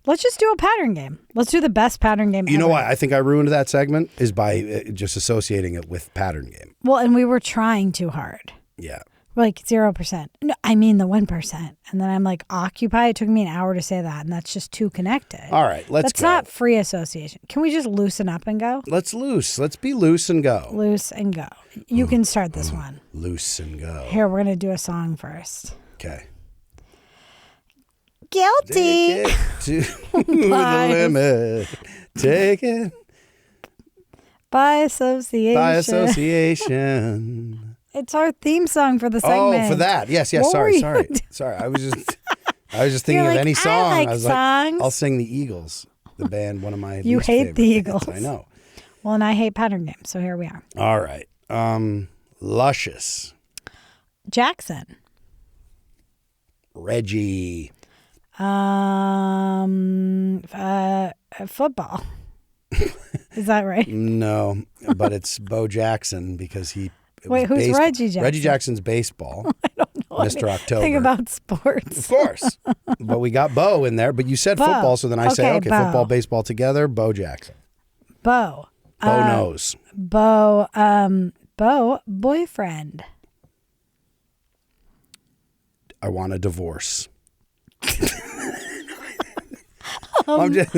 Let's just do a pattern game. Let's do the best pattern game You know why I think I ruined that segment is by just associating it with pattern game. Well, and we were trying too hard. Yeah. We're like 0%. No, I mean the 1%. And then I'm like, occupy. It took me an hour to say that, and that's just too connected. All right, let's go. That's not free association. Can we just loosen up and go? Let's be loose and go. Loose and go. You can start this one. Loose and go. Here, we're going to do a song first. Okay. Guilty. Take it to the limit. Take it. By association. By association. It's our theme song for the segment. Oh, for that. Yes. What Sorry. were you Sorry. I was just thinking of any song. I was songs. like, I'll sing the Eagles, the band, one of my You least hate favorite the Eagles. bands. I know. Well, and I hate pattern games, so here we are. All right. Luscious. Jackson. Reggie. Football. Is that right? No, but it's Bo Jackson because he. Wait, who's baseball. Reggie Jackson? Reggie Jackson's baseball. I don't know. Mr. October. Think about sports. Of course. But we got Bo in there. But you said Bo. football, so then I say, okay, Bo. football, baseball together, Bo Jackson. Bo. Bo knows. Bo, boyfriend. I want a divorce. I'm just...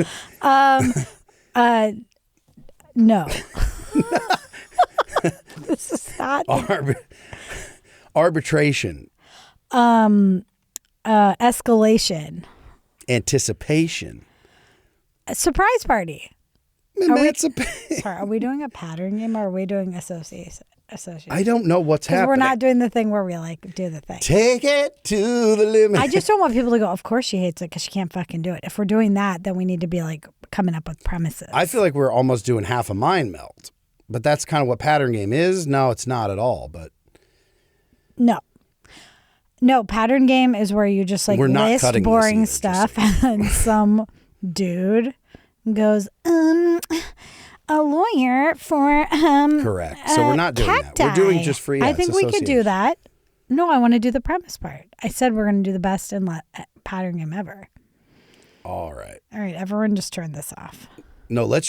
No. This is not. Arbitration. Escalation. Anticipation. A surprise party. Emancipation. Sorry, are we doing a pattern game or are we doing association? I don't know what's happening. We're not doing the thing where we like do the thing. Take it to the limit. I just don't want people to go, of course she hates it because she can't fucking do it. If we're doing that, then we need to be like coming up with premises. I feel like we're almost doing half a mind melt. But that's kind of what pattern game is. No, it's not at all. But No, pattern game is where you just like list boring stuff and then some dude goes, a lawyer for correct. So we're not doing cacti. That. We're doing just free. I think we could do that. No, I want to do the premise part. I said we're going to do the best pattern game ever. All right. All right, everyone just turn this off. No, let's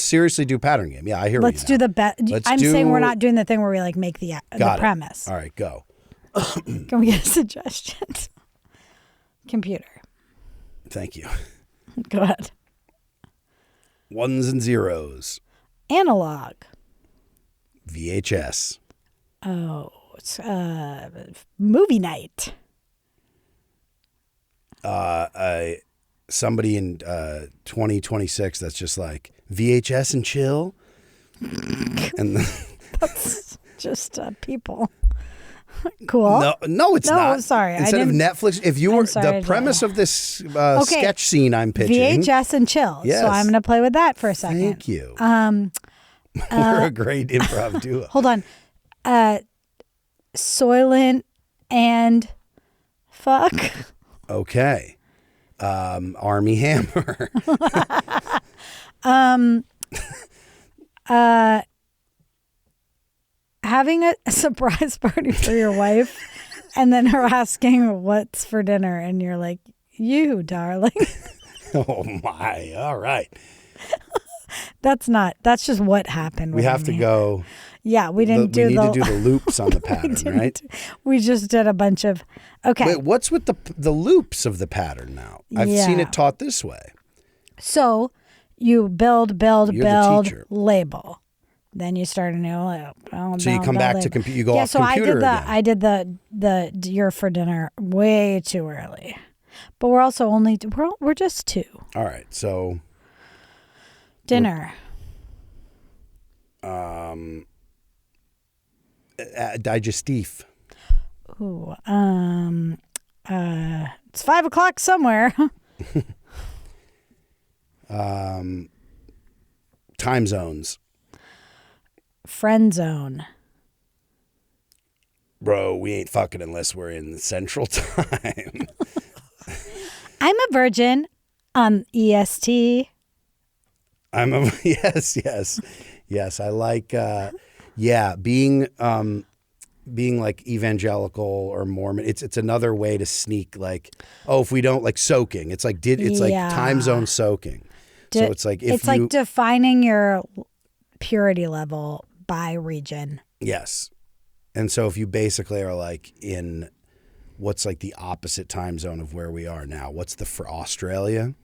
seriously do pattern game. Yeah, I hear Let's do the bet. I'm saying we're not doing the thing where we like make the premise. All right, go. Can we get a suggestion? Computer. Thank you. Go ahead. Ones and zeros. Analog. VHS. Oh, it's movie night. Somebody in 2026 that's just like VHS and chill. And That's just people. Cool. No, it's not. No, sorry. Instead of Netflix, if you were the premise of this sketch scene I'm pitching. VHS and chill. Yes. So I'm going to play with that for a second. Thank you. We're a great improv duo. Hold on. Soylent and fuck. Okay. Army Hammer. Having a surprise party for your wife and then her asking what's for dinner and you're like, you darling. Oh my. All right. That's just what happened. We have to go. Yeah, we didn't do we need to do the loops on the pattern, right? We just did a bunch of, okay. Wait, what's with the loops of the pattern now? I've seen it taught this way. So you build, You're the teacher. label. Then you start a new loop. So you come back to computer. You go off computer again. I did the you're for dinner way too early, but we're also we're just two. All right, so dinner. Digestif. Ooh, it's 5 o'clock somewhere. Time zones. Friend zone. Bro, we ain't fucking unless we're in the Central Time. I'm a virgin on EST. Yes. I like, being like evangelical or Mormon. It's another way to sneak like, if we don't like soaking, it's like like time zone soaking. So it's like like defining your purity level by region. Yes. And so if you basically are like in what's like the opposite time zone of where we are now, for Australia?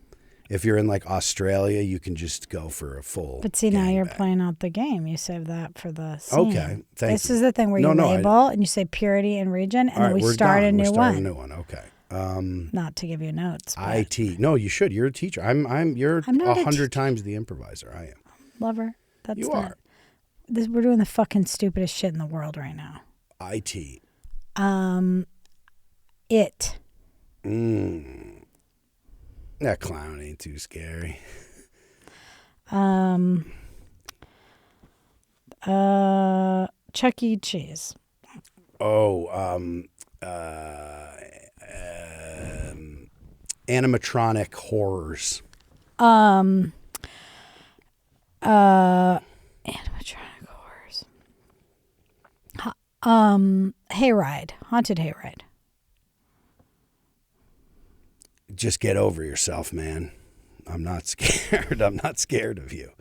If you're in like Australia, you can just go for a full. But see, now you're playing out the game. You save that for the scene. Okay, thank you. This is the thing where you label and you say purity and region, and then we start a new one. A new one. Okay. Not to give you notes. IT. No, you should. You're a teacher. You're 100 times the improviser. I am. Lover. You are. We're doing the fucking stupidest shit in the world right now. IT. It. That clown ain't too scary. Chuck E. Cheese. Animatronic horrors. Animatronic horrors. Hayride. Haunted hayride. Just get over yourself, man. I'm not scared. I'm not scared of you.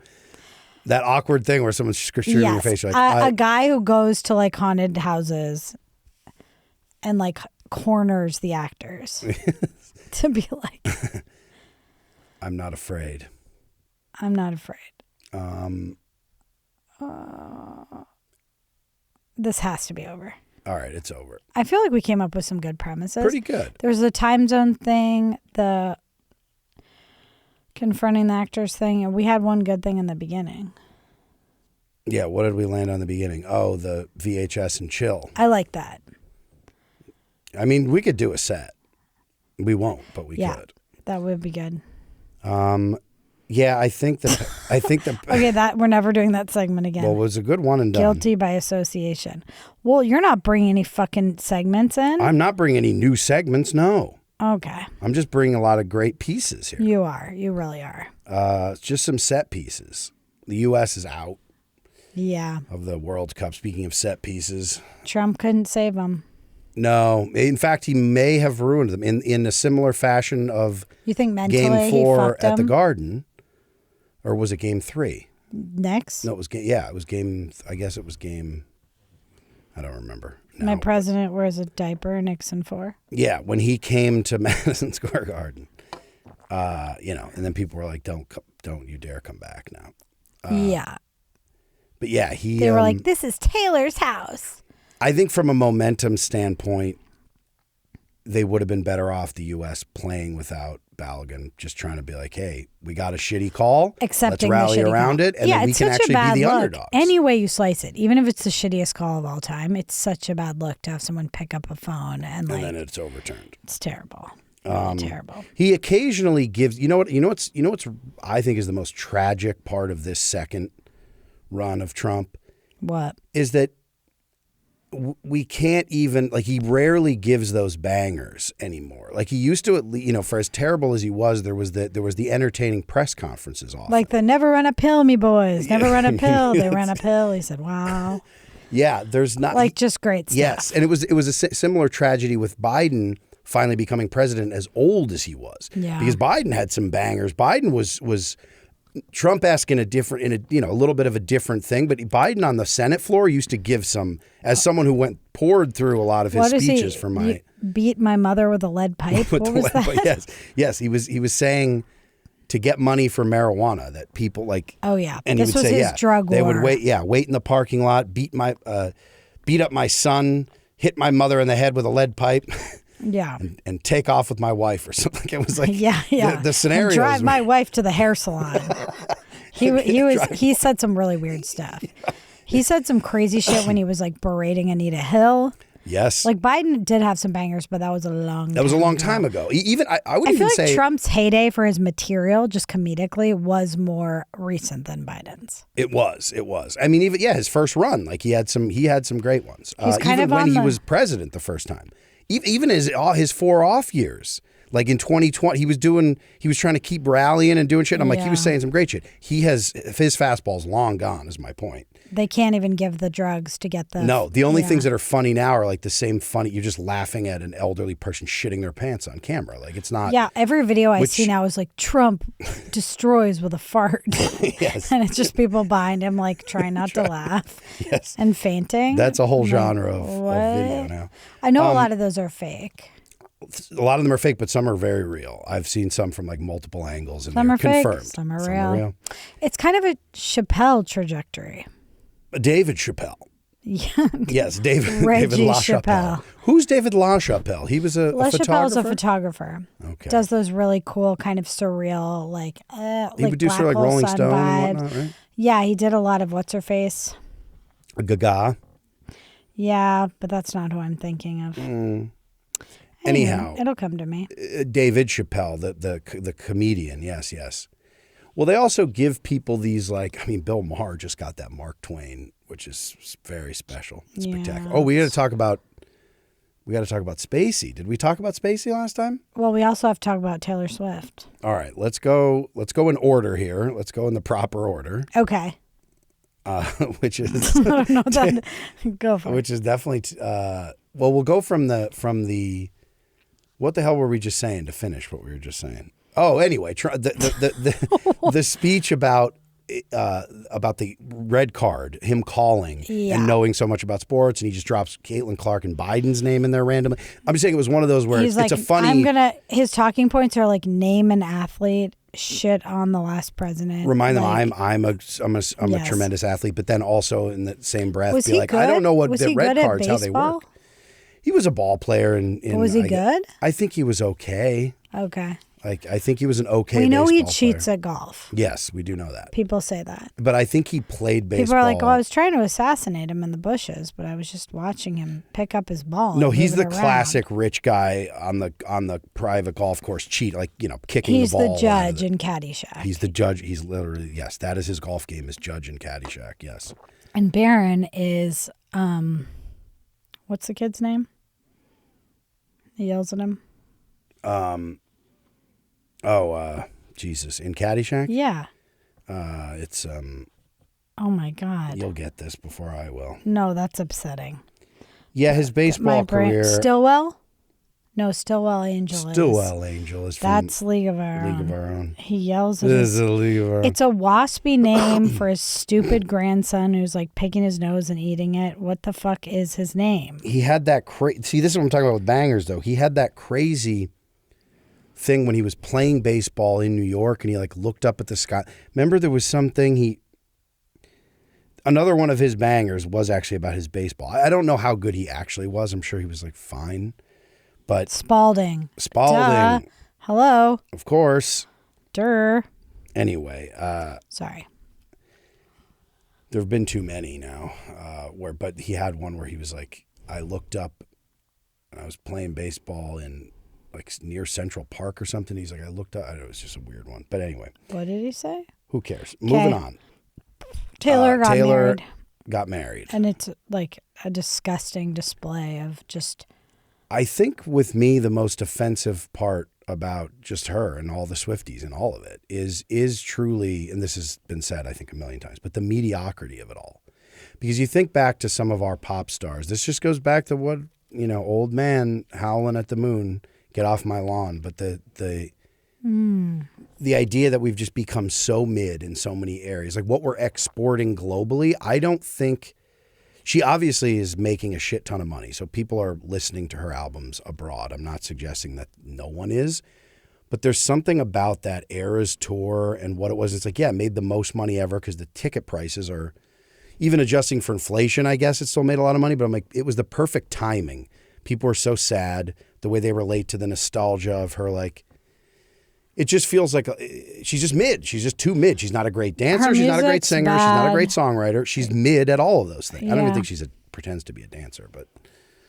That awkward thing where someone's shooting your face. Like, a guy who goes to like haunted houses and like corners the actors to be like, I'm not afraid. I'm not afraid. This has to be over. All right, it's over. I feel like we came up with some good premises. Pretty good. There was the time zone thing, the confronting the actors thing, and we had one good thing in the beginning. Yeah, what did we land on the beginning? Oh, the VHS and chill. I like that. I mean, we could do a set. We won't, but we could. That would be good. Yeah, I think that. Okay, we're never doing that segment again. Well, it was a good one and done. Guilty by association. Well, you're not bringing any fucking segments in. I'm not bringing any new segments. No. Okay. I'm just bringing a lot of great pieces here. You are. You really are. Just some set pieces. The U.S. is out. Yeah. Of the World Cup. Speaking of set pieces, Trump couldn't save them. No, in fact, he may have ruined them in a similar fashion of you think mentally Game 4 he fucked at the them? Garden. Or was it game 3? Next. No, it was game. Yeah, it was game. I guess it was game. I don't remember. My president wears a diaper, Nixon 4. Yeah, when he came to Madison Square Garden, and then people were like, "Don't you dare come back now." Yeah. But yeah, They were like, "This is Taylor's house." I think from a momentum standpoint, they would have been better off the U.S. playing without Balogun, just trying to be like, "Hey, we got a shitty call. Accepting Let's rally the shitty around call. it, and then we can actually be the underdogs." Any way you slice it, even if it's the shittiest call of all time, it's such a bad look to have someone pick up a phone and then it's overturned. It's terrible. Really terrible. He occasionally gives. You know what's I think is the most tragic part of this second run of Trump. What is that? We can't even, like, he rarely gives those bangers anymore. Like he used to, at least, for as terrible as he was, there was the entertaining press conferences often. Like the never run a pill, me boys. Never run a pill. They ran a pill. He said, wow. Yeah, there's not. Like just great stuff. Yes, and it was a similar tragedy with Biden finally becoming president as old as he was. Yeah. Because Biden had some bangers. Biden was Trump-esque in a little bit of a different thing, but Biden on the Senate floor used to give some, as someone who poured through a lot of his speeches for my... Beat my mother with a lead pipe? What was that? Yes, he was saying to get money for marijuana that people like... Oh, yeah. And this he would was say, his drug war. They would wait in the parking lot, beat up my son, hit my mother in the head with a lead pipe. Yeah. And take off with my wife or something. It was like yeah. The scenario. And drive my wife to the hair salon. He said some really weird stuff. He said some crazy shit when he was like berating Anita Hill. Yes. Like Biden did have some bangers, but that was a long time ago. Even I would I even feel say Trump's heyday for his material, just comedically, was more recent than Biden's. It was. I mean, even his first run, like he had some great ones. He's kind even of when he was president the first time. Even his 4 off years, like in 2020, he was trying to keep rallying and doing shit. And I'm like, he was saying some great shit. His fastball's long gone, is my point. They can't even give the drugs to get the... No, the only things that are funny now are like the same funny, you're just laughing at an elderly person shitting their pants on camera. Like it's not... Yeah, every video I see now is like, Trump destroys with a fart. Yes. And it's just people behind him like trying not to laugh. Yes. And fainting. That's a whole genre of video now. I know a lot of those are fake. A lot of them are fake, but some are very real. I've seen some from like multiple angles, and some are confirmed. Fake, some are real. It's kind of a Chappelle trajectory. David Chappelle. Yeah. Yes, David Reggie LaChapelle. Who's David LaChapelle? He was a photographer? LaChapelle's a photographer. Okay. Does those really cool kind of surreal, like he would do sort of like Rolling Stone and whatnot, right? Yeah, he did a lot of what's her face. Gaga. Yeah, but that's not who I'm thinking of. Anyhow, it'll come to me. David Chappelle, the comedian. Yes. Well, they also give people these, like, I mean, Bill Maher just got that Mark Twain, which is very special. It's spectacular. Oh, we got to talk about Spacey. Did we talk about Spacey last time? Well, we also have to talk about Taylor Swift. All right, let's go in order here. Let's go in the proper order. Okay. Which is I don't know that. Go for it. Which is definitely well, we'll go from the what the hell were we just saying to finish what we were just saying? Oh, anyway, the speech about the red card, him calling and knowing so much about sports, and he just drops Caitlin Clark and Biden's name in there randomly. I'm just saying it was one of those where it's a funny. His talking points are like name an athlete, shit on the last president. Remind them I'm a tremendous athlete, but then also in the same breath be like, good? I don't know what was the red cards how they baseball? work. He was a ball player, and was he good? I think he was okay. Okay. Like, I think he was an okay. We know he baseball cheats player. at golf. Yes, we do know that. People say that. But I think he played baseball. People are like, "Oh, I was trying to assassinate him in the bushes, but I was just watching him pick up his ball." No, he's the around. classic rich guy on the private golf course cheat, like, kicking he's the ball. He's the judge in Caddyshack. He's the judge. He's literally, yes, that is his golf game, is judge in Caddyshack. Yes. And Barron is what's the kid's name? He yells at him. Jesus, in Caddyshack? Yeah. It's oh my God. You'll get this before I will. No, that's upsetting. Yeah, his baseball career. Stillwell? No, Stillwell Angel is. Stillwell Angel is from That's League of Our Own. League of Our Own. He yells at This is a League of Our Own. It's a waspy name for his stupid grandson who's like picking his nose and eating it. What the fuck is his name? He had that See, this is what I'm talking about with bangers, though. He had that crazy thing when he was playing baseball in New York and he like looked up at the sky. Remember there was something another one of his bangers was actually about his baseball. I don't know how good he actually was. I'm sure he was like fine. But Spalding. Duh. Hello. Of course. Durr. Anyway. Sorry. There have been too many now. But he had one where he was like, I looked up and I was playing baseball in like near Central Park or something. He's like, I looked up. I know, it was just a weird one. But anyway. What did he say? Who cares? Moving on. Taylor got married. And it's like a disgusting display of just... I think with me, the most offensive part about just her and all the Swifties and all of it is truly, and this has been said, I think, a million times, but the mediocrity of it all. Because you think back to some of our pop stars. This just goes back to what, old man howling at the moon, get off my lawn. But the idea that we've just become so mid in so many areas, like what we're exporting globally, I don't think... She obviously is making a shit ton of money, so people are listening to her albums abroad. I'm not suggesting that no one is, but there's something about that Eras tour and what it was. It's like, yeah, it made the most money ever because the ticket prices are, even adjusting for inflation, I guess it still made a lot of money, but I'm like, it was the perfect timing. People were so sad, the way they relate to the nostalgia of her, like, it just feels like she's just mid. She's just too mid. She's not a great dancer. She's not a great singer. Bad. She's not a great songwriter. She's mid at all of those things. I don't even think she pretends to be a dancer, but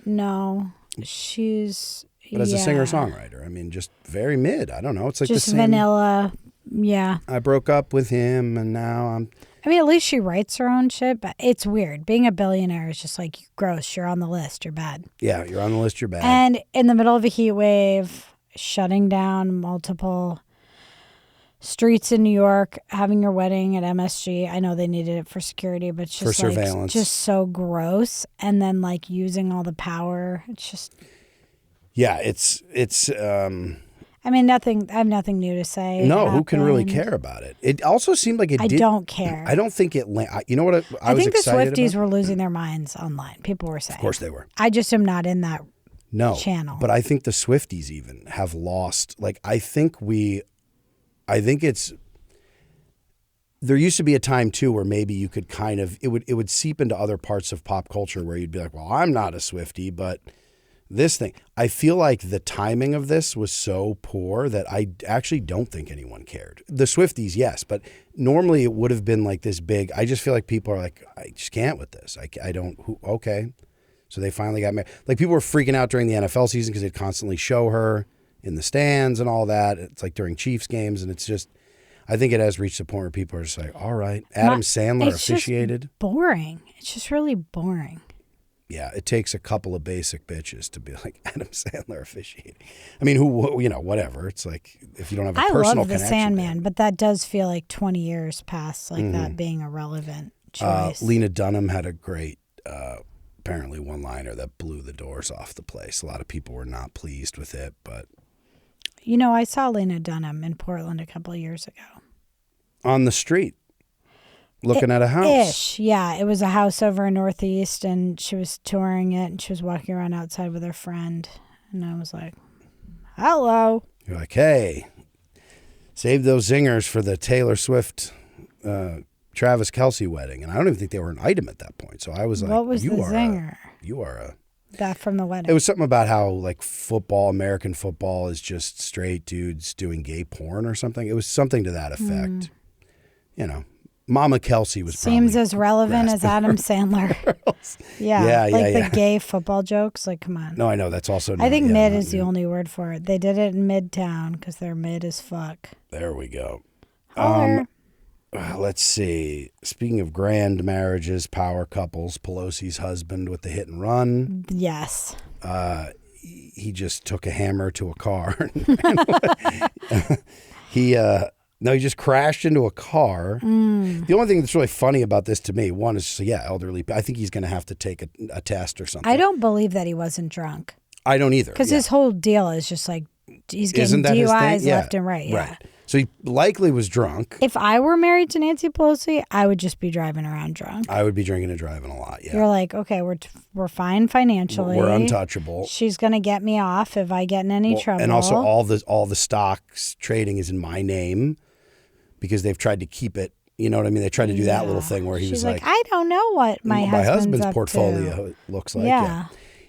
no, she's. But as a singer-songwriter, I mean, just very mid. I don't know. It's like just the same. Vanilla. Yeah. I broke up with him, and now I'm. I mean, at least she writes her own shit, but it's weird. Being a billionaire is just like gross. You're on the list. You're bad. Yeah, you're on the list. You're bad. And in the middle of a heat wave. Shutting down multiple streets in New York, having your wedding at MSG. I know they needed it for security, but it's just for surveillance. Just so gross. And then like using all the power. It's just. Yeah, it's. I mean, I have nothing new to say. No, who can really care about it? It also seemed like it did. I don't care. I don't think it. You know what I was think the excited Swifties about? were losing their minds online. People were saying. Of course they were. I just am not in that. No, channel. But I think the Swifties even have lost. Like, I think it's. There used to be a time too where maybe you could kind of it would seep into other parts of pop culture where you'd be like, well, I'm not a Swiftie, but this thing. I feel like the timing of this was so poor that I actually don't think anyone cared. The Swifties, yes, but normally it would have been like this big. I just feel like people are like, I just can't with this. I don't. Okay. So they finally got married. Like, people were freaking out during the NFL season because they'd constantly show her in the stands and all that. It's like during Chiefs games, and it's just, I think it has reached a point where people are just like, all right. Adam Sandler officiated. Just boring. It's just really boring. Yeah, it takes a couple of basic bitches to be like, Adam Sandler officiating. I mean, whatever. It's like, if you don't have a personal connection. I love The Sandman, but that does feel like 20 years past, like that being a relevant choice. Lena Dunham had a great... apparently one-liner that blew the doors off the place. A lot of people were not pleased with it, but... I saw Lena Dunham in Portland a couple of years ago. On the street, looking at a house. Ish, yeah. It was a house over in Northeast, and she was touring it, and she was walking around outside with her friend, and I was like, hello. You're like, hey, save those zingers for the Taylor Swift... Travis Kelce wedding, and I don't even think they were an item at that point. So I was like, what was the zinger? You are a... That from the wedding. It was something about how, like, American football is just straight dudes doing gay porn or something. It was something to that effect. Mama Kelce was seems as relevant as Adam Sandler. Yeah, the gay football jokes. Like, come on. No, I know that's also. I think mid is the only word for it. They did it in Midtown because they're mid as fuck. There we go. Let's see. Speaking of grand marriages, power couples, Pelosi's husband with the hit and run. Yes. He just took a hammer to a car. He just crashed into a car. The only thing that's really funny about this to me, one is, elderly. I think he's going to have to take a test or something. I don't believe that he wasn't drunk. I don't either. Because his whole deal is just like he's getting Isn't that his DUIs thing? Yeah. left and right. Yeah. Right. So he likely was drunk. If I were married to Nancy Pelosi, I would just be driving around drunk. I would be drinking and driving a lot. Yeah. You're like, okay, we're fine financially. We're untouchable. She's gonna get me off if I get in any trouble. And also, all the stocks trading is in my name because they've tried to keep it. You know what I mean? They tried to do that little thing where She's was like, I don't know what my husband's up portfolio to. looks like. Yeah.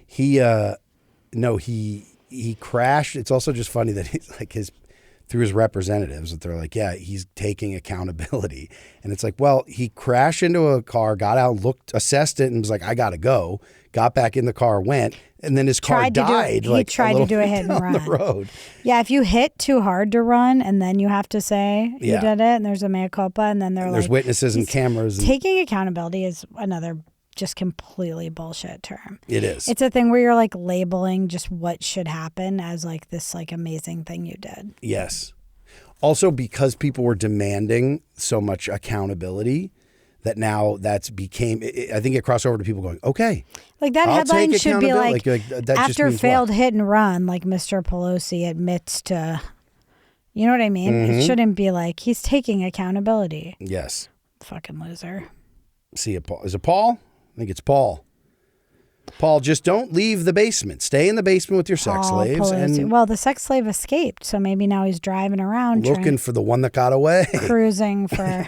He crashed. It's also just funny that he's like through his representatives that they're like, yeah, he's taking accountability. And it's like, well, he crashed into a car, got out, assessed it, and was like, I gotta go. Got back in the car, went, and then his car died. He tried to do a hit and run. The road. Yeah, if you hit too hard to run, and then you have to say you did it, and there's a mea culpa, and then there's witnesses and cameras. Taking accountability is another just completely bullshit term. It is. It's a thing where you're like labeling just what should happen as like this like amazing thing you did. Yes. Also, because people were demanding so much accountability, that now became. I think it crossed over to people going, okay, like that headline should be like that after just failed hit and run, like Mr. Pelosi admits to. You know what I mean? Mm-hmm. It shouldn't be like he's taking accountability. Yes. Fucking loser. See it, Paul. Is it Paul? I think it's Paul. Paul, just don't leave the basement. Stay in the basement with your sex slaves. Well, the sex slave escaped, so maybe now he's driving around looking for the one that got away. Cruising for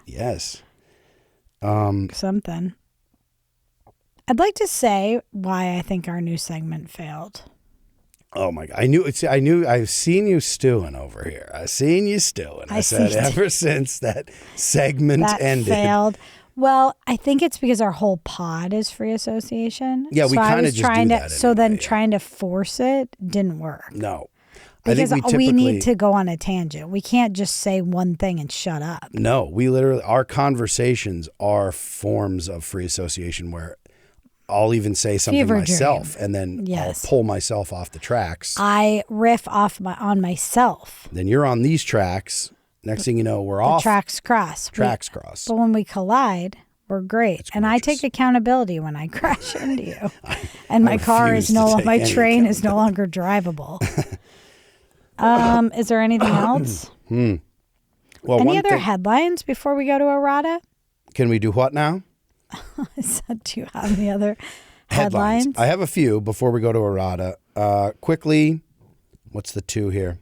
yes. Something. I'd like to say why I think our new segment failed. Oh my God. I knew I've seen you stewing over here. I've seen you stewing. I said ever since that segment ended. Failed. Well, I think it's because our whole pod is free association. Yeah, we kind of just do that. So then trying to force it didn't work. No. Because we need to go on a tangent. We can't just say one thing and shut up. No, we literally, our conversations are forms of free association where I'll even say something myself and then I'll pull myself off the tracks. I riff on myself. Then you're on these tracks. Next thing you know, we're off. Tracks cross. Cross. But when we collide, we're great. And I take accountability when I crash into you. And my train is no longer drivable. Is there anything else? Well, any other headlines before we go to errata? Can we do what now? I said, do you have any other headlines? I have a few before we go to errata. Quickly, what's the two here?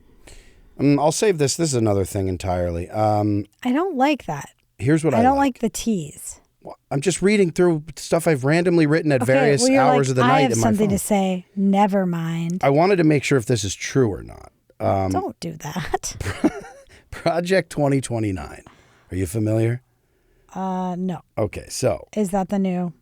I'll save this. This is another thing entirely. I don't like that. Here's what I don't like the tease. Well, I'm just reading through stuff I've randomly written at various hours of the night. I have something to say. Never mind. I wanted to make sure if this is true or not. Don't do that. Project 2029. Are you familiar? No. Okay, so. Is that the new?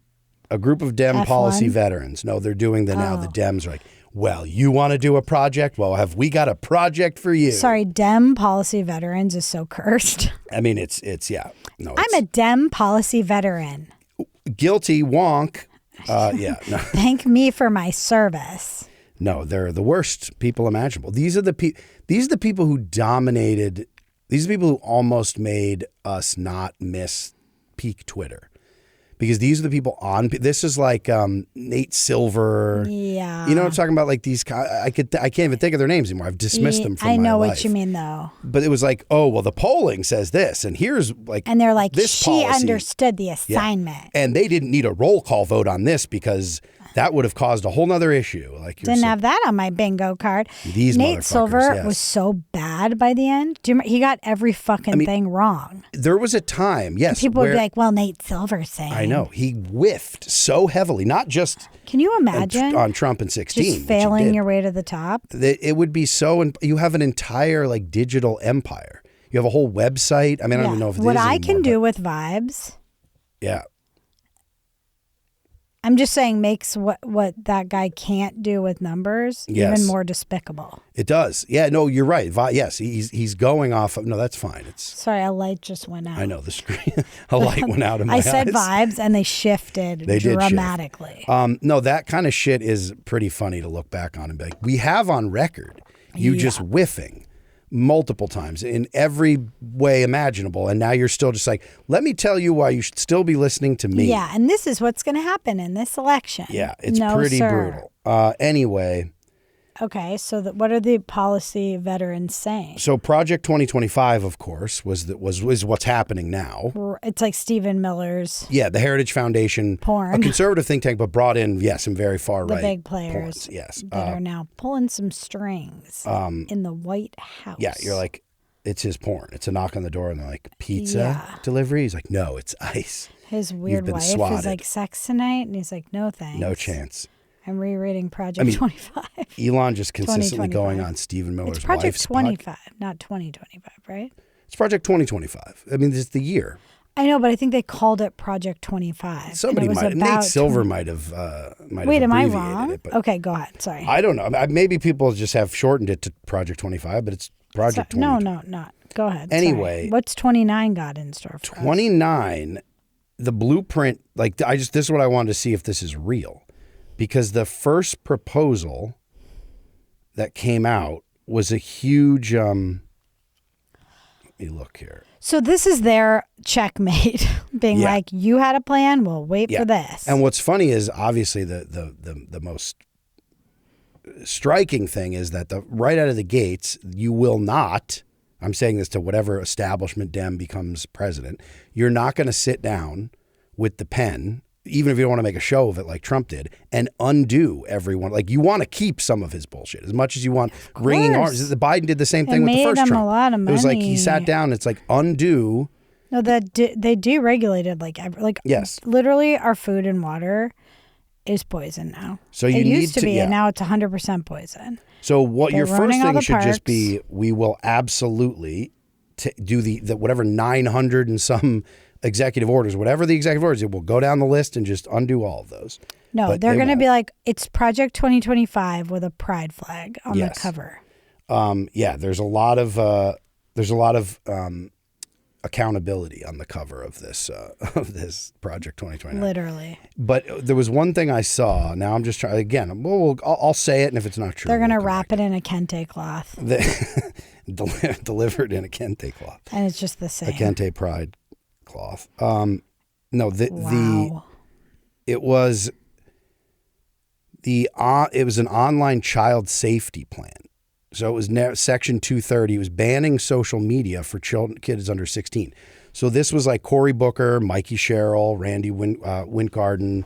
A group of Dem F1? policy veterans. No, they're doing now. The Dems are like, well, you want to do a project? Well, have we got a project for you? Sorry, Dem policy veterans is so cursed. I mean, it's yeah. No, I'm a Dem policy veteran. Guilty, wonk. Yeah. No. Thank me for my service. No, they're the worst people imaginable. These are the people who dominated. These are the people who almost made us not miss peak Twitter. Because these are the people on. This is like Nate Silver. Yeah. You know what I'm talking about? Like these. I can't even think of their names anymore. I've dismissed them from my life. I know what you mean, though. But it was like, oh well, the polling says this, and here's like. And they're like, this she policy. understood the assignment. Yeah. And they didn't need a roll call vote on this because that would have caused a whole nother issue. Like didn't have that on my bingo card. These Nate Silver was so bad by the end. Do you remember? He got every fucking thing wrong. There was a time, yes. People would be like, well, Nate Silver's saying. I know. He whiffed so heavily, not just. Can you imagine? On Trump in 2016. Just failing your way to the top. It would be so. You have an entire like digital empire. You have a whole website. I mean, I don't even know if it is what I anymore, can do with vibes. Yeah. I'm just saying makes what that guy can't do with numbers even more despicable. It does. Yeah, no, you're right. Yes, he's going off of, no, that's fine. Sorry, a light just went out. I know, the screen, a light went out in my eyes. I said vibes and they shifted dramatically. No, that kind of shit is pretty funny to look back on and be like, we have on record you just whiffing. multiple times in every way imaginable. And now you're still just like, let me tell you why you should still be listening to me. Yeah, and this is what's going to happen in this election. Yeah, it's No, pretty sir. brutal. Anyway. Okay, so what are the policy veterans saying? So Project 2025, of course, is what's happening now. It's like Stephen Miller's. Yeah, the Heritage Foundation, porn. a conservative think tank, but brought in, some very far The right big players porns, yes, that are now pulling some strings in the White House. Yeah, you're like, it's his porn. It's a knock on the door, and they're like, pizza delivery? He's like, no, it's ICE. His weird wife is like, sex tonight? And he's like, no thanks. No chance. I'm rereading Project 25. Elon just consistently going on Stephen Miller's It's Project wife's 25, not 2025, right? It's Project 2025. I mean, it's the year. I know, but I think they called it Project 25. Somebody might. Nate Silver might have. Wait, am I abbreviated wrong? it, but Okay, go ahead. Sorry. I don't know. Maybe people just have shortened it to Project 25, but it's Project 25. No, not. Go ahead. Anyway, sorry. What's 29 got in store for 29, the blueprint, this is what I wanted to see if this is real. Because the first proposal that came out was a huge, let me look here. So this is their checkmate, being like, you had a plan, we'll wait for this. And what's funny is obviously the most striking thing is that right out of the gates, you will not, I'm saying this to whatever establishment Dem becomes president, you're not going to sit down with the pen, even if you don't want to make a show of it like Trump did, and undo everyone. Like, you want to keep some of his bullshit as much as you want ringing arms. The Biden did the same thing with the first Trump. It made him a lot of money. It was like he sat down. It's like undo. No, they deregulated yes. Literally, our food and water is poison now. So it used to be, and now it's 100% poison. So what your first thing should parks. just be: we will absolutely do the whatever 900 and some executive orders, whatever the executive orders, it will go down the list and just undo all of those. No, but they're going to be like, it's Project 2025 with a pride flag on the cover. There's a lot of accountability on the cover of this Project 2029. Literally. But there was one thing I saw. Now I'm just trying again. I'll say it, and if it's not true, they're going to wrap it in a kente cloth. Delivered in a kente cloth, and it's just the same. A kente pride cloth. It was an online child safety plan. So it was Section 230. It was banning social media for kids under 16. So this was like Cory Booker, Mikey Sherrill, Randy Wintgarden,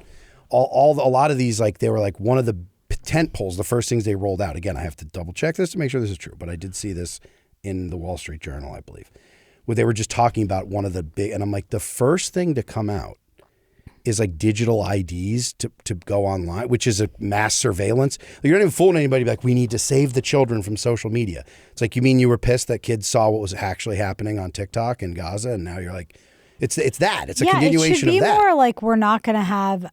a lot of these, like, they were like one of the tent poles, the first things they rolled out. Again, I have to double check this to make sure this is true, but I did see this in the Wall Street Journal, I believe, where they were just talking about one of the big, and I'm like, the first thing to come out is like digital IDs to go online, which is a mass surveillance. You're not even fooling anybody like, we need to save the children from social media. It's like, you mean you were pissed that kids saw what was actually happening on TikTok in Gaza, and now you're like, it's that. It's a continuation of that. It should be more like, we're not going to have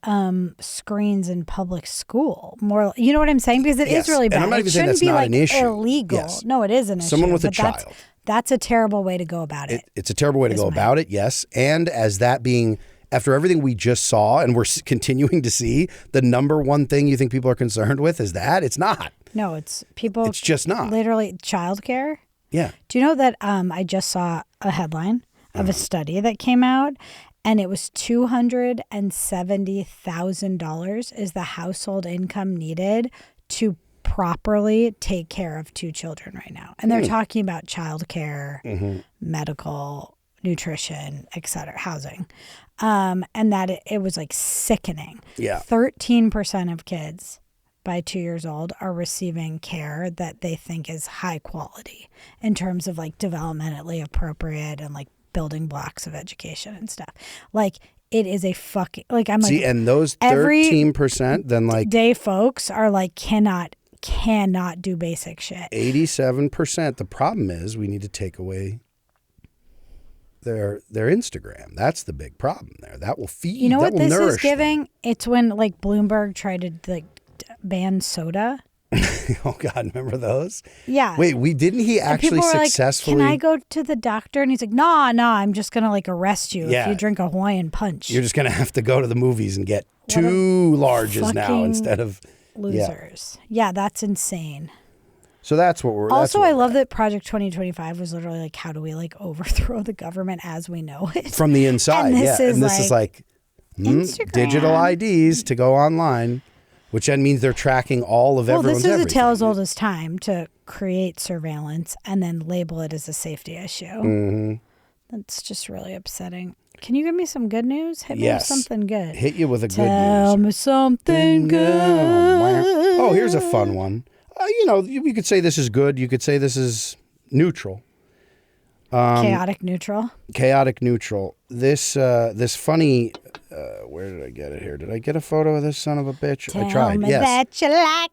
screens in public school. More, you know what I'm saying? Because it is really bad. And I'm not even saying that's not an issue. Illegal. Yes. No, it is an issue. Someone with a child. That's a terrible way to go about it. It's a terrible way to go about it, yes. And as that being, after everything we just saw and we're continuing to see, the number one thing you think people are concerned with is that? It's not. No, it's people. It's just not. Literally, childcare. Yeah. Do you know that I just saw a headline of a study that came out, and it was $270,000 is the household income needed to properly take care of 2 children right now. And they're talking about childcare, medical, nutrition, et cetera, housing. And that it was like sickening. Yeah. 13% of kids by 2 years old are receiving care that they think is high quality in terms of like developmentally appropriate and like building blocks of education and stuff. Like, it is a fucking, like, I'm like, see, and those 13%, then like day folks are like, cannot do basic shit. 87%. The problem is we need to take away their Instagram. That's the big problem there. That will feed. You know what this is giving? Them. It's when like Bloomberg tried to like ban soda. Oh God, remember those? Yeah. Wait, didn't he actually successfully? Like, can I go to the doctor? And he's like, no, I'm just gonna like arrest you if you drink a Hawaiian Punch. You're just gonna have to go to the movies and get 2 larges now instead of losers. Yeah, that's insane. So that's what we're. Also, I love that Project 2025 was literally like, how do we like overthrow the government as we know it from the inside. And this is is like Instagram. digital IDs to go online, which then means they're tracking all of everyone's this is everything. a tale as old as time to create surveillance and then label it as a safety issue. Mm-hmm. That's just really upsetting. Can you give me some good news? Hit me Yes. with something good. Hit you with a good Tell news. me something good. Oh, here's a fun one. You could say this is good. You could say this is neutral. Chaotic neutral. Chaotic neutral. This funny. Where did I get it here? Did I get a photo of this son of a bitch? I tried. Tell me Yes. that you like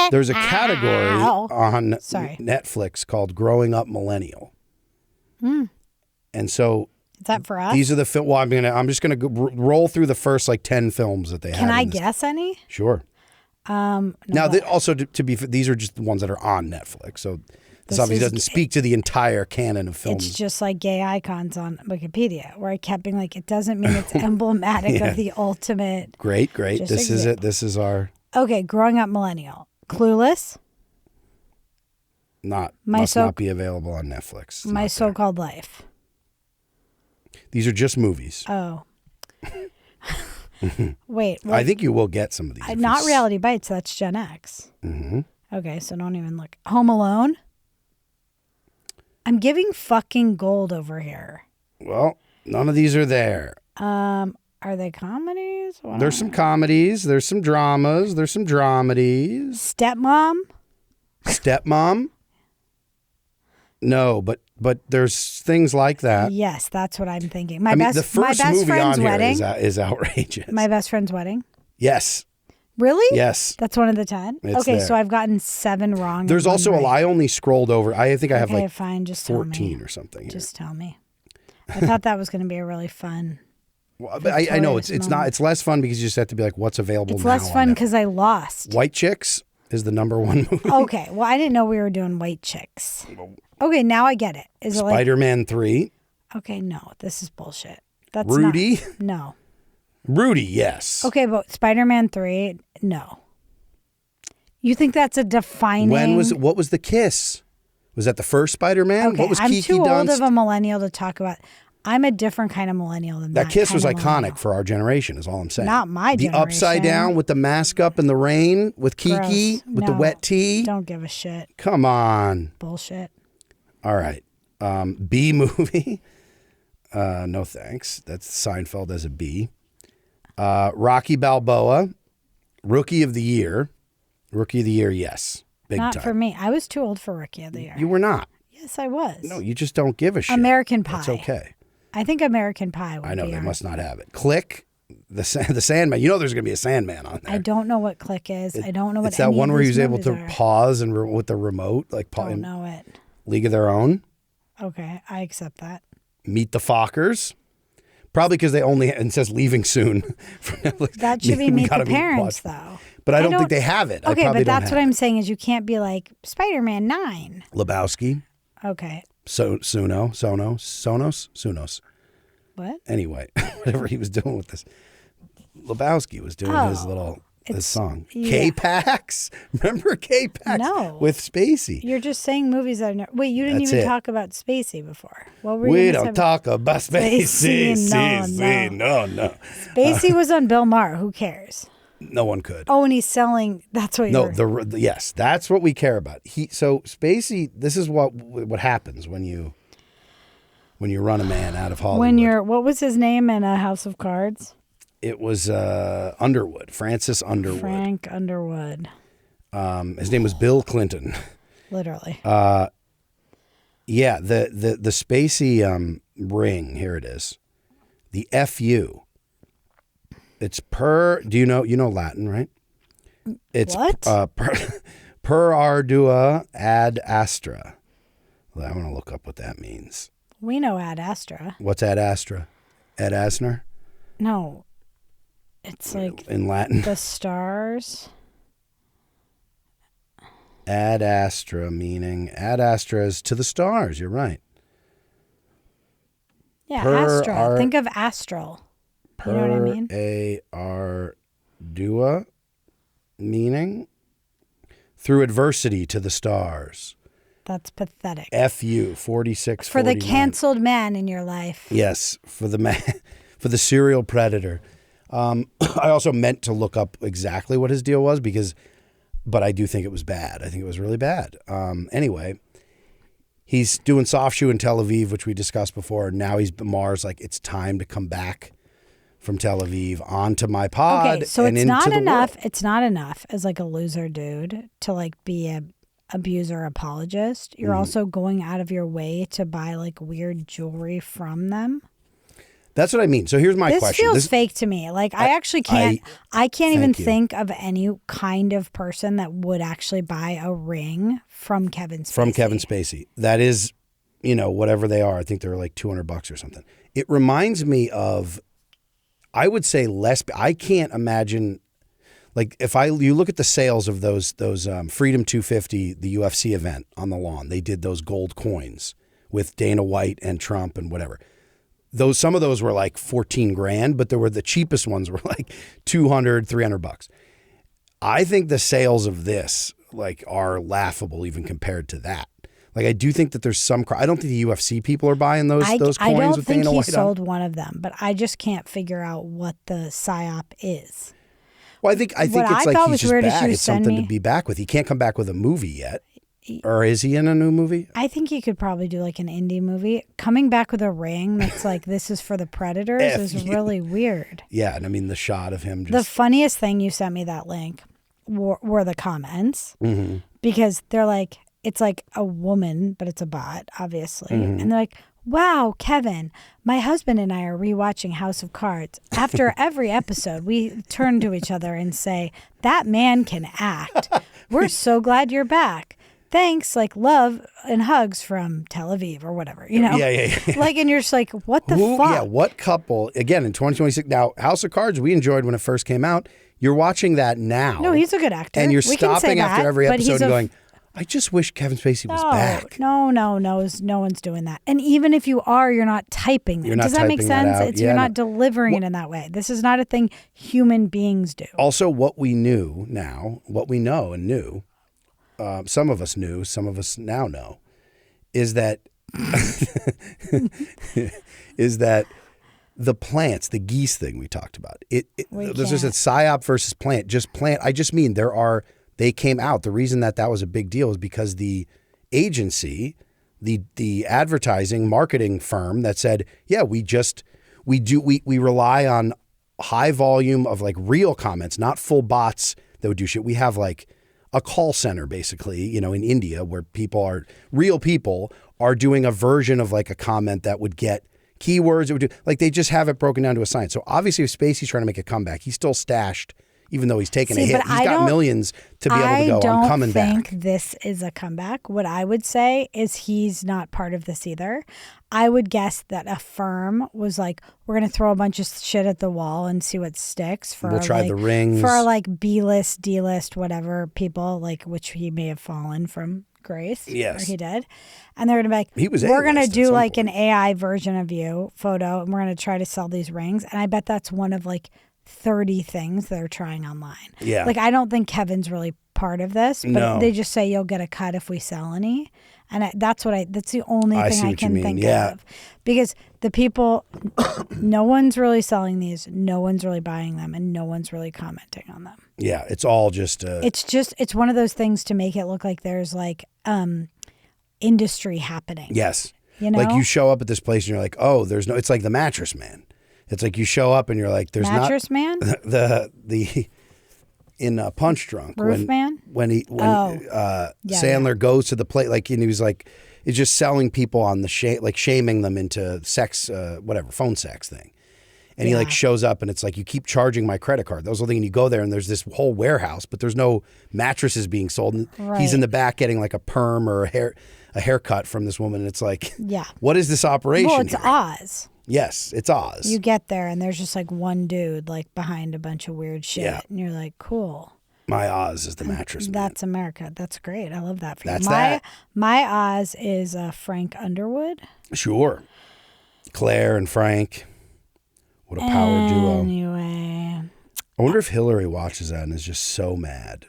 it. There's a category Ow. on Sorry. Netflix called "Growing Up Millennial," and so Is that for us? these are the film. Well, I'm just gonna roll through the first like 10 films that they have. Can I guess any? Sure. No, Now, but also to be, these are just the ones that are on Netflix. So this This obviously is- doesn't speak to the entire canon of films. it's just like gay icons on Wikipedia, where I kept being like, it doesn't mean it's emblematic Yeah. of the ultimate. Great. Just This is it. example. This is our Okay, growing up millennial. Clueless. must not be available on Netflix. It's My not there. so-called life. These are just movies. Oh. Wait. I think you will get some of these. if not you Reality Bites. That's Gen X. Mm-hmm. Okay, so don't even look. Home Alone. I'm giving fucking gold over here. Well, none of these are there. Are they comedies? Wow. There's some comedies. There's some dramas. There's some dramedies. Stepmom. Stepmom. No, but there's things like that. Yes, that's what I'm thinking. the first movie friend's on wedding. here is outrageous. My best friend's wedding. Yes. Really? Yes. That's one of the 10? It's Okay, there. so I've gotten 7 wrong. and There's one also right. I only scrolled over. I think I have Okay, like fine. Just tell 14 me. or something. here. Just tell me. I thought that was going to be a really fun. Well, but I know it's victorious not. moment. It's less fun because you just have to be like, what's available It's now? less on fun Netflix. because I lost. White Chicks is the #1 movie. Okay, well, I didn't know we were doing white chicks. Okay, now I get it. Is it like? Spider-Man 3. Okay, no, this is bullshit. That's Rudy. Not, no. Rudy, yes. Okay, but Spider-Man 3, no. You think that's a defining? What was the kiss? Was that the first Spider-Man? Okay, What was I'm Kiki too old Dunst? of a millennial to talk about. I'm a different kind of millennial than that. That kiss kind was of iconic millennial. for our generation, is all I'm saying. Not my The upside generation. down with the mask up in the rain with Kiki, Gross. with the No, wet tea. Don't give a shit. Come on. Bullshit. All right. B movie. No thanks. That's Seinfeld as a B. Rocky Balboa. Rookie of the Year. Rookie of the Year, yes. Big Not time. for me. I was too old for Rookie of the Year. You were not. Yes, I was. No, you just don't give a shit. American Pie. It's okay. I think American Pie would I know be they our- must not have it. Click. The Sandman. You know there's going to be a Sandman on there. I don't know what Click is. I don't know what It's that any one of where he these was able movies to are. pause and with the remote, like Don't know it. League of Their Own. Okay, I accept that. Meet the Fockers. Probably because they only it says leaving soon. from Netflix. That should be We Meet gotta the Parents, watch- though. But I don't think they have it. I Okay, probably but don't that's have what it. I'm saying is you can't be like Spider-Man 9. Lebowski. Okay, Sunos. what? Anyway, whatever he was doing with this. Lebowski was doing his little this song. yeah. K-Pax. Remember K-Pax? No. With Spacey. You're just saying movies that are never... Wait, you didn't That's even it. talk about Spacey before. What were you We gonna don't say about- talk about Spacey. Spacey, no. No. Spacey was on Bill Maher. Who cares? No one could. Oh, and he's selling... That's what No, you're... yes, that's what we care about. So Spacey, this is what happens when you run a man out of Hollywood. When you're... What was his name in House of Cards? It was Underwood, Francis Underwood. Frank Underwood. His name was Bill Clinton. Literally. Yeah, the Spacey ring, here it is. The FU. It's per, do you know Latin, right? It's What? per ardua ad astra. Well, I want to look up what that means. We know Ad Astra. What's ad astra? Ad astra? No. It's like In Latin? the stars. Ad astra meaning, ad astra is to the stars. You're right. Yeah, Per Astra. ar- Think of astral. You know what I mean? ardua meaning Through adversity to the stars. That's pathetic. FU 46. For the canceled man in your life. Yes, for the man, for the serial predator. I also meant to look up exactly what his deal was but I do think it was bad. I think it was really bad. Anyway, he's doing soft shoe in Tel Aviv, which we discussed before. Now Mars like it's time to come back from Tel Aviv onto my pod. Okay, so and it's into not the enough. world. It's not enough as like a loser dude to like be a abuser apologist. You're also going out of your way to buy like weird jewelry from them. That's what I mean. So here's my This question. feels fake to me. Like I actually can't. I can't even thank you. think of any kind of person that would actually buy a ring from Kevin Spacey. From Kevin Spacey. That is, whatever they are. I think they're like $200 or something. It reminds me of, I would say less. I can't imagine, like you look at the sales of those Freedom 250, the UFC event on the lawn. They did those gold coins with Dana White and Trump and whatever. Some of those were like 14 grand, but the cheapest ones were like $200, $300. I think the sales of this like are laughable even compared to that. Like I do think that there's some. I don't think the UFC people are buying those coins I don't with think Dana he White sold one of them, but I just can't figure out what the psyop is. Well, I think What it's I like thought he's was just weird is back. you It's send something me- to be back with. He can't come back with a movie yet. Or is he in a new movie? I think he could probably do like an indie movie. Coming back with a ring that's like, this is for the predators is really weird. Yeah, and I mean the shot of him The just... funniest thing, you sent me that link, were the comments. Mm-hmm. Because they're like, it's like a woman, but it's a bot, obviously. Mm-hmm. And they're like, wow, Kevin, my husband and I are rewatching House of Cards. After every episode, we turn to each other and say, that man can act. We're so glad you're back. Thanks, like love and hugs from Tel Aviv or whatever, Yeah. Like, and you're just like, what the fuck? Yeah, what couple, again, in 2026, now, House of Cards, we enjoyed when it first came out. You're watching that now. No, he's a good actor. And you're We can say stopping after that, every but episode he's and going, I just wish Kevin Spacey was back. No one's doing that. And even if you are, you're not typing that. You're not Does that make typing that sense? out. It's, Yeah, you're no. not delivering it in that way. This is not a thing human beings do. Also, what we knew now, what we know and knew, some of us knew, some of us now know, is that the plants, the geese thing we talked about. There's just a psyop versus plant. Just plant. I just mean they came out. The reason that was a big deal is because the agency, the advertising marketing firm that said, yeah, we rely on high volume of like real comments, not full bots that would do shit. We have like a call center basically, in India where real people are doing a version of like a comment that would get keywords. It would do like they just have it broken down to a science. So obviously if Spacey's trying to make a comeback, he's still stashed, even though he's taken a hit. He's got millions to be able to go, I'm coming back. I don't think this is a comeback. What I would say is he's not part of this either. I would guess that a firm was like, we're going to throw a bunch of shit at the wall and see what sticks. We'll try the rings. For like B-list, D-list, whatever people, like which he may have fallen from grace. Yes. Or he did. And they're going to be like, we're going to do like an AI version of you photo and we're going to try to sell these rings. And I bet that's one of like 30 things they're trying online. Yeah. Like, I don't think Kevin's really part of this, but they just say you'll get a cut if we sell any. And that's the only thing I can think of. Because the people, no one's really selling these, no one's really buying them, and no one's really commenting on them. Yeah, it's all just... It's one of those things to make it look like there's like industry happening. Yes. Like you show up at this place and you're like, oh, there's no... It's like the Mattress Man. It's like you show up and you're like, there's Mattress Man? The in Punch Drunk Roof Man? when Sandler goes to the plate, like, and he was like, it's just selling people on the shaming them into sex, phone sex thing. And he like shows up and it's like, you keep charging my credit card. That was the thing. And you go there and there's this whole warehouse, but there's no mattresses being sold. And he's in the back getting like a perm or a haircut from this woman. And it's like, what is this operation? Well, it's here? Oz. Yes, it's Oz. You get there and there's just like one dude like behind a bunch of weird shit. Yeah. And you're like, cool. My Oz is the Mattress Man. That's America. That's great. I love that for That's you. that. My Oz is Frank Underwood. Sure. Claire and Frank. What a power duo. Anyway. I wonder if Hillary watches that and is just so mad.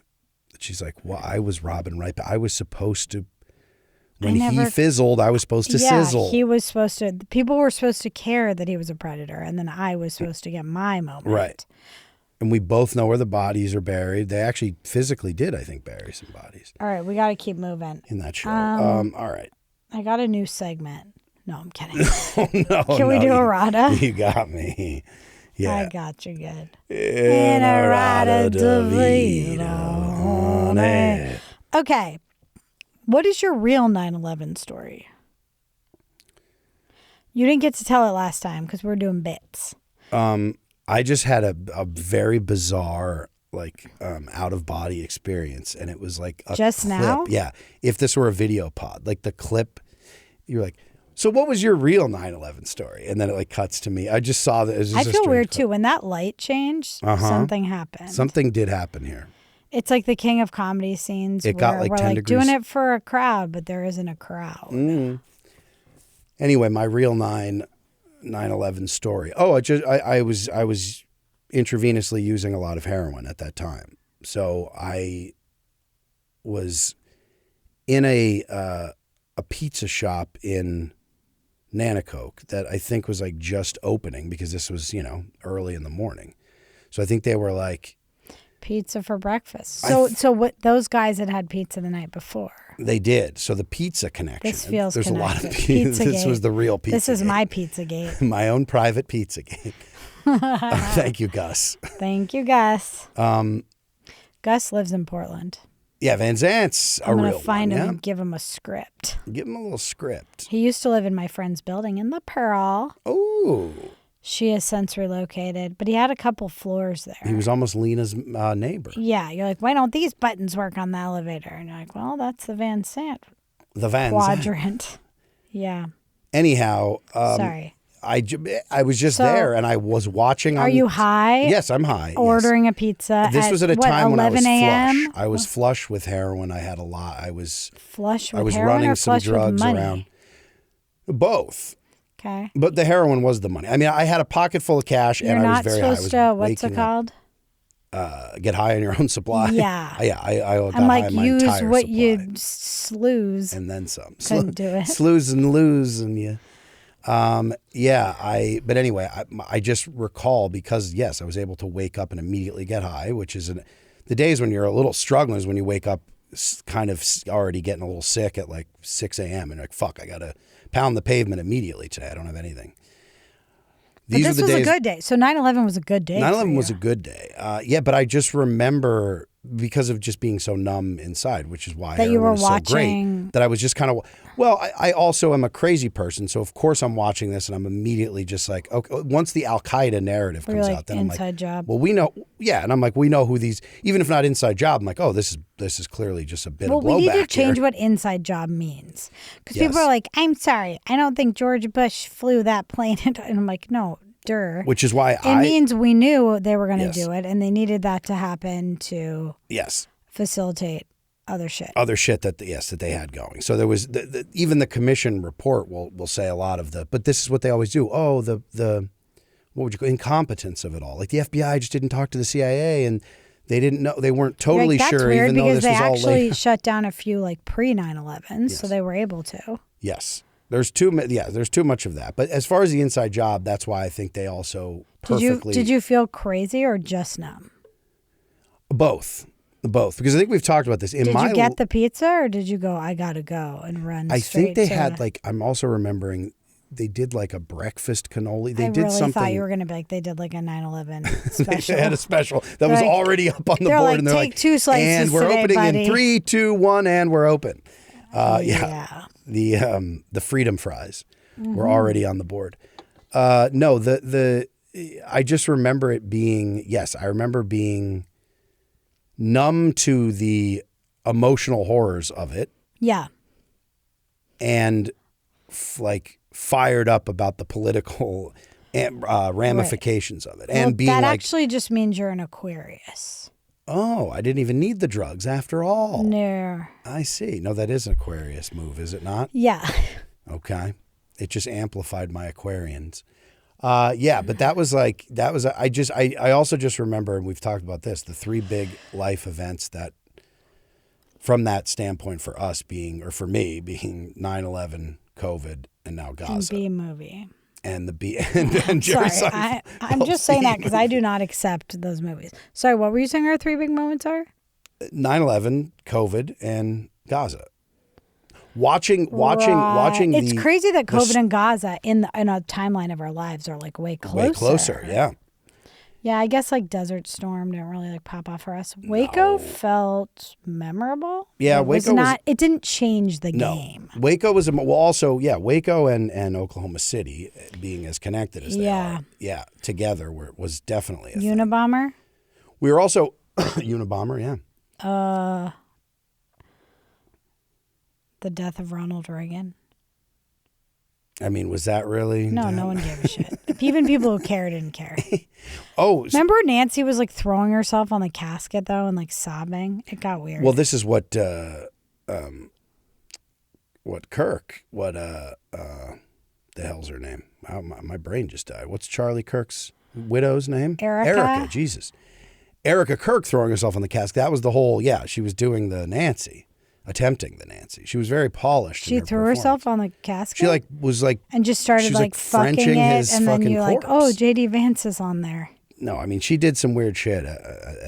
She's like, well, I was robbing right, but I was supposed to. When he fizzled, I was supposed to sizzle. He was supposed to. People were supposed to care that he was a predator, and then I was supposed to get my moment. Right. And we both know where the bodies are buried. They actually physically did, I think, bury some bodies. All right, we got to keep moving. In that show. All right. I got a new segment. No, I'm kidding. No, Can we do errata? You got me. Yeah. I got you good. In errata Davide. Okay. What is your real 9/11 story? You didn't get to tell it last time because we're doing bits. I just had a very bizarre, like, out of body experience, and it was like a just clip. now. Yeah, if this were a video pod, like the clip, you're like, so what was your real 9/11 story? And then it like cuts to me. I just saw that. I feel weird too when that light changed. Something happened. Something did happen here. It's like the king of comedy scenes. It got like we're 10 like degrees. doing it for a crowd, but there isn't a crowd. Anyway, my real 9/11 story. Oh, I was intravenously using a lot of heroin at that time. So I was in a pizza shop in Nanacoke that I think was like just opening because this was, early in the morning. So I think they were like pizza for breakfast. So what those guys had pizza the night before. They did. So the pizza connection. This feels There's connected. a lot of pizza. This was the real pizza. This is my pizza gate. My own private pizza gate. Thank you, Gus. Thank you, Gus. Gus lives in Portland. Yeah, Van Zant's a real one. I'm going to find him and give him a script. Give him a little script. He used to live in my friend's building in the Pearl. Oh. She has since relocated, but he had a couple floors there. He was almost Lena's neighbor. Yeah, you're like, why don't these buttons work on the elevator? And you're like, well, that's the Van Sant quadrant. Yeah. Anyhow. Sorry. I was just there and I was watching. Are you high? Yes, I'm high. Ordering a pizza. This was at a time when I was 11 flush. I was flush with heroin. I had a lot. I was flush with I was heroin running or some flush drugs with money? around. Both. Okay. But the heroin was the money. I mean, I had a pocket full of cash and I was very high. You're not supposed to, what's it called? Get high on your own supply. Yeah. Yeah. I got I'm like, high on my use entire what supply. you slews. And then some. Couldn't do it. Slews and lose and you. But anyway, I just recall because, yes, I was able to wake up and immediately get high, which is the days when you're a little struggling is when you wake up kind of already getting a little sick at like 6 a.m. and like, fuck, I got to pound the pavement immediately today. I don't have anything. But this was a good day. So 9/11 was a good day. 9/11 was a good day. But I just remember because of just being so numb inside, which is why that you were was watching. So great, that I was just kind of, well, I also am a crazy person. So of course I'm watching this and I'm immediately just like, okay, once the Al-Qaeda narrative comes out, then I'm like, inside job. well, we know. Yeah. And I'm like, we know who these, even if not inside job, I'm like, oh, this is clearly just a bit of blowback. Well, we need to change here. what inside job means. Because Yes. people are like, I'm sorry, I don't think George Bush flew that plane. And I'm like, no. Which is why it means we knew they were going to Yes. do it, and they needed that to happen to facilitate other shit. That they had going. So there was even the commission report will say a lot of but this is what they always do. Oh, the what would you call incompetence of it all? Like the FBI just didn't talk to the CIA and they didn't know, they weren't totally That's sure, weird even though because this was they all actually laid. shut down a few like pre 9/11, so they were able to. Yes. There's too much of that. But as far as the inside job, that's why I think they also perfectly. Did you feel crazy or just numb? Both, because I think we've talked about this. Did you get the pizza or did you go, I gotta go and run? I think they had like, I'm also remembering they did like a breakfast cannoli. They did really something. Thought you were gonna be like they did like a 9/11 special. They had a special that was already up on the board, like, and they're take like, 2 slices and we're today, opening buddy. in 3, 2, 1, and we're open. Yeah. The freedom fries were already on the board. No, I just remember it being, yes, I remember being numb to the emotional horrors of it. Yeah. And like fired up about the political ramifications of it. And being that like, actually just means you're an Aquarius. oh, I didn't even need the drugs after all. No. I see. No, that is an Aquarius move, is it not? Yeah. Okay. It just amplified my Aquarians. But I also just remember, and we've talked about this, the 3 big life events that from that standpoint for us being, or for me being 9/11, COVID, and now And Gaza. B movie. And the B and Jerry Sorry, Seinfeld. I'm just saying that because I do not accept those movies. Sorry, what were you saying our 3 big moments are? 9/11, COVID, and Gaza. Watching. It's crazy that COVID and Gaza in a timeline of our lives are like way closer. Way closer, yeah. Yeah, I guess like Desert Storm didn't really like pop off for us. Waco felt memorable. Yeah, Waco was not. It didn't change the game. Waco was also Waco and Oklahoma City being as connected as they are. Yeah, together was definitely a thing. Unabomber. We were also Unabomber, yeah. The death of Ronald Reagan. I mean, was that really? No, no one gave a shit. Even people who care didn't care. Oh, remember Nancy was like throwing herself on the casket though and like sobbing? It got weird. Well, this is what the hell's her name? My brain just died. What's Charlie Kirk's widow's name? Erica, Jesus. Erica Kirk throwing herself on the casket. That was the whole, she was doing the Nancy. Attempting the Nancy. She was very polished. She threw herself on the casket? She was and just started like fucking Frenching it. his And then fucking you're like, corpse. JD Vance is on there. No, I mean, she did some weird shit.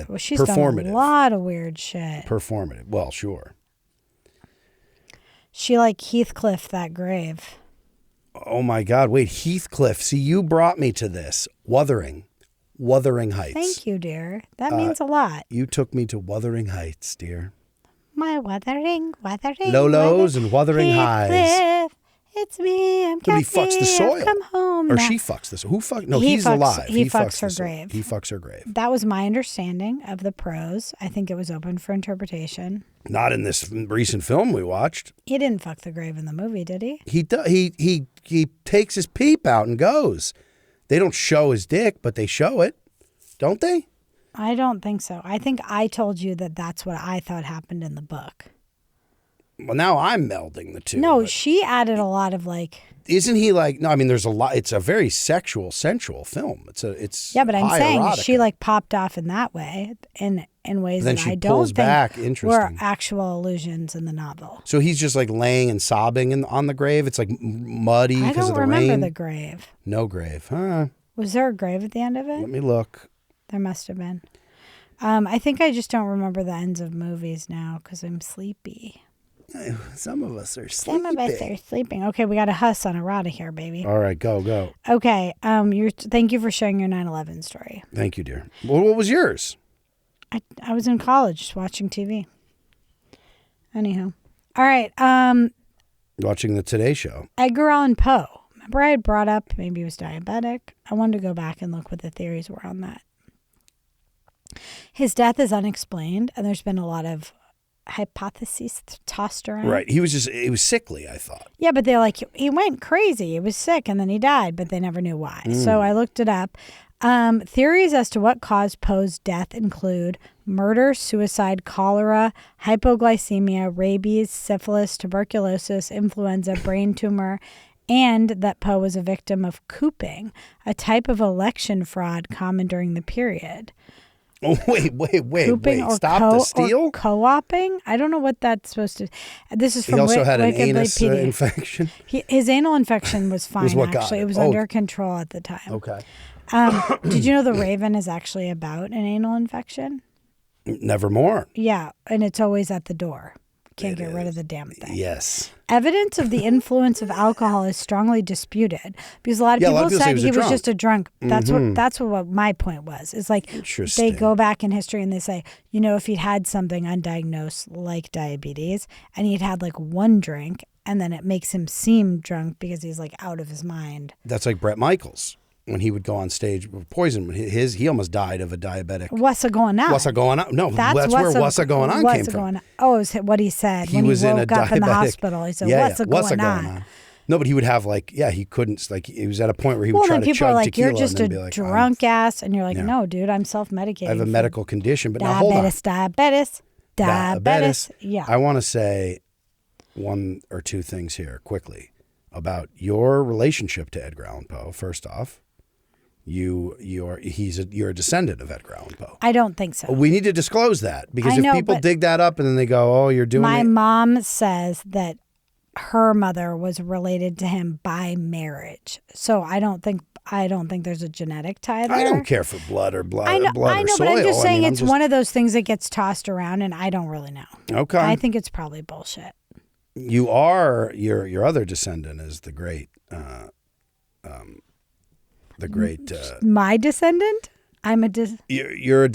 Well, she's performative. done a lot of weird shit. Performative. Well, sure. She like Heathcliff that grave. Oh my God. Wait, Heathcliff. See, you brought me to this. Wuthering Heights. Thank you, dear. That means a lot. You took me to Wuthering Heights, dear. My wuthering. Lolos and Wuthering Highs. It's me. I'm Nobody Kathy. fucks the soil. I've come home. Or now. she fucks the soil. Who fucks? No, He he's fucks- alive. he fucks fucks her the soil. grave. He fucks her grave. That was my understanding of the prose. I think it was open for interpretation. Not in this recent film we watched. He didn't fuck the grave in the movie, did he? He takes his peep out and goes. They don't show his dick, but they show it, don't they? I don't think so. I think I told you that that's what I thought happened in the book. Well, now I'm melding the two. No, she added a lot of like. Isn't he like? No, I mean, there's a lot. It's a very sexual, sensual film. It's Yeah, but I'm high saying erotica. she like popped off in that way, in ways Then that she I don't pulls think back. were Interesting. actual allusions in the novel. So he's just like laying and sobbing on the grave. It's like muddy I because don't of the remember rain. the grave. No grave, huh? Was there a grave at the end of it? Let me look. There must have been. I think I just don't remember the ends of movies now because I'm sleepy. Some of us are sleepy. Some of us are sleeping. Okay, we got a huss on errata here, baby. All right, go. Okay, thank you for sharing your 9/11 story. Thank you, dear. Well, what was yours? I was in college just watching TV. Anyhow. All right, Watching the Today Show. Edgar Allan Poe. Remember I had brought up maybe he was diabetic? I wanted to go back and look what the theories were on that. His death is unexplained, and there's been a lot of hypotheses tossed around. Right. He was sickly, I thought. Yeah, but they're like, he went crazy. He was sick, and then he died, but they never knew why. So I looked it up. Theories as to what caused Poe's death include murder, suicide, cholera, hypoglycemia, rabies, syphilis, tuberculosis, influenza, brain tumor, and that Poe was a victim of cooping, a type of election fraud common during the period. Oh, wait. Cooping or Stop the steal? Or co-oping? I don't know what that's supposed to... This is from He also had an Wikipedia. anus infection? His anal infection was fine, what got actually. it. It was Oh. under control at the time. Okay. Did you know The Raven is actually about an anal infection? Nevermore. Yeah, and it's always at the door. Can't get rid of the damn thing. Yes. Evidence of the influence of alcohol is strongly disputed because a lot of people said he was just a drunk. That's what my point was. It's like they go back in history and they say, if he'd had something undiagnosed like diabetes and he'd had like one drink and then it makes him seem drunk because he's like out of his mind. That's like Bret Michaels. When he would go on stage with poison, he almost died of a diabetic. What's going on? What's going on? No, that's where what's going on came from. Oh, it was what he said when he woke up in the hospital. He said, what's going on? No, but he would have he couldn't, he was at a point where he would try to chug people are like, tequila you're just and then a be like, drunk ass. And you're like, no, dude, I'm self-medicating. I have a medical condition, but now hold on. Diabetes. Yeah. I want to say one or two things here quickly about your relationship to Edgar Allan Poe, first off. you're a descendant of Edgar Allan Poe. I don't think so. We need to disclose that because if people dig that up and then they go, "Oh, you're doing My it." mom says that her mother was related to him by marriage. So I don't think there's a genetic tie there. I don't care for blood or I know, soil. but I'm just saying it's one of those things that gets tossed around, and I don't really know. Okay. I think it's probably bullshit. Your other descendant is the great, My descendant? I'm a your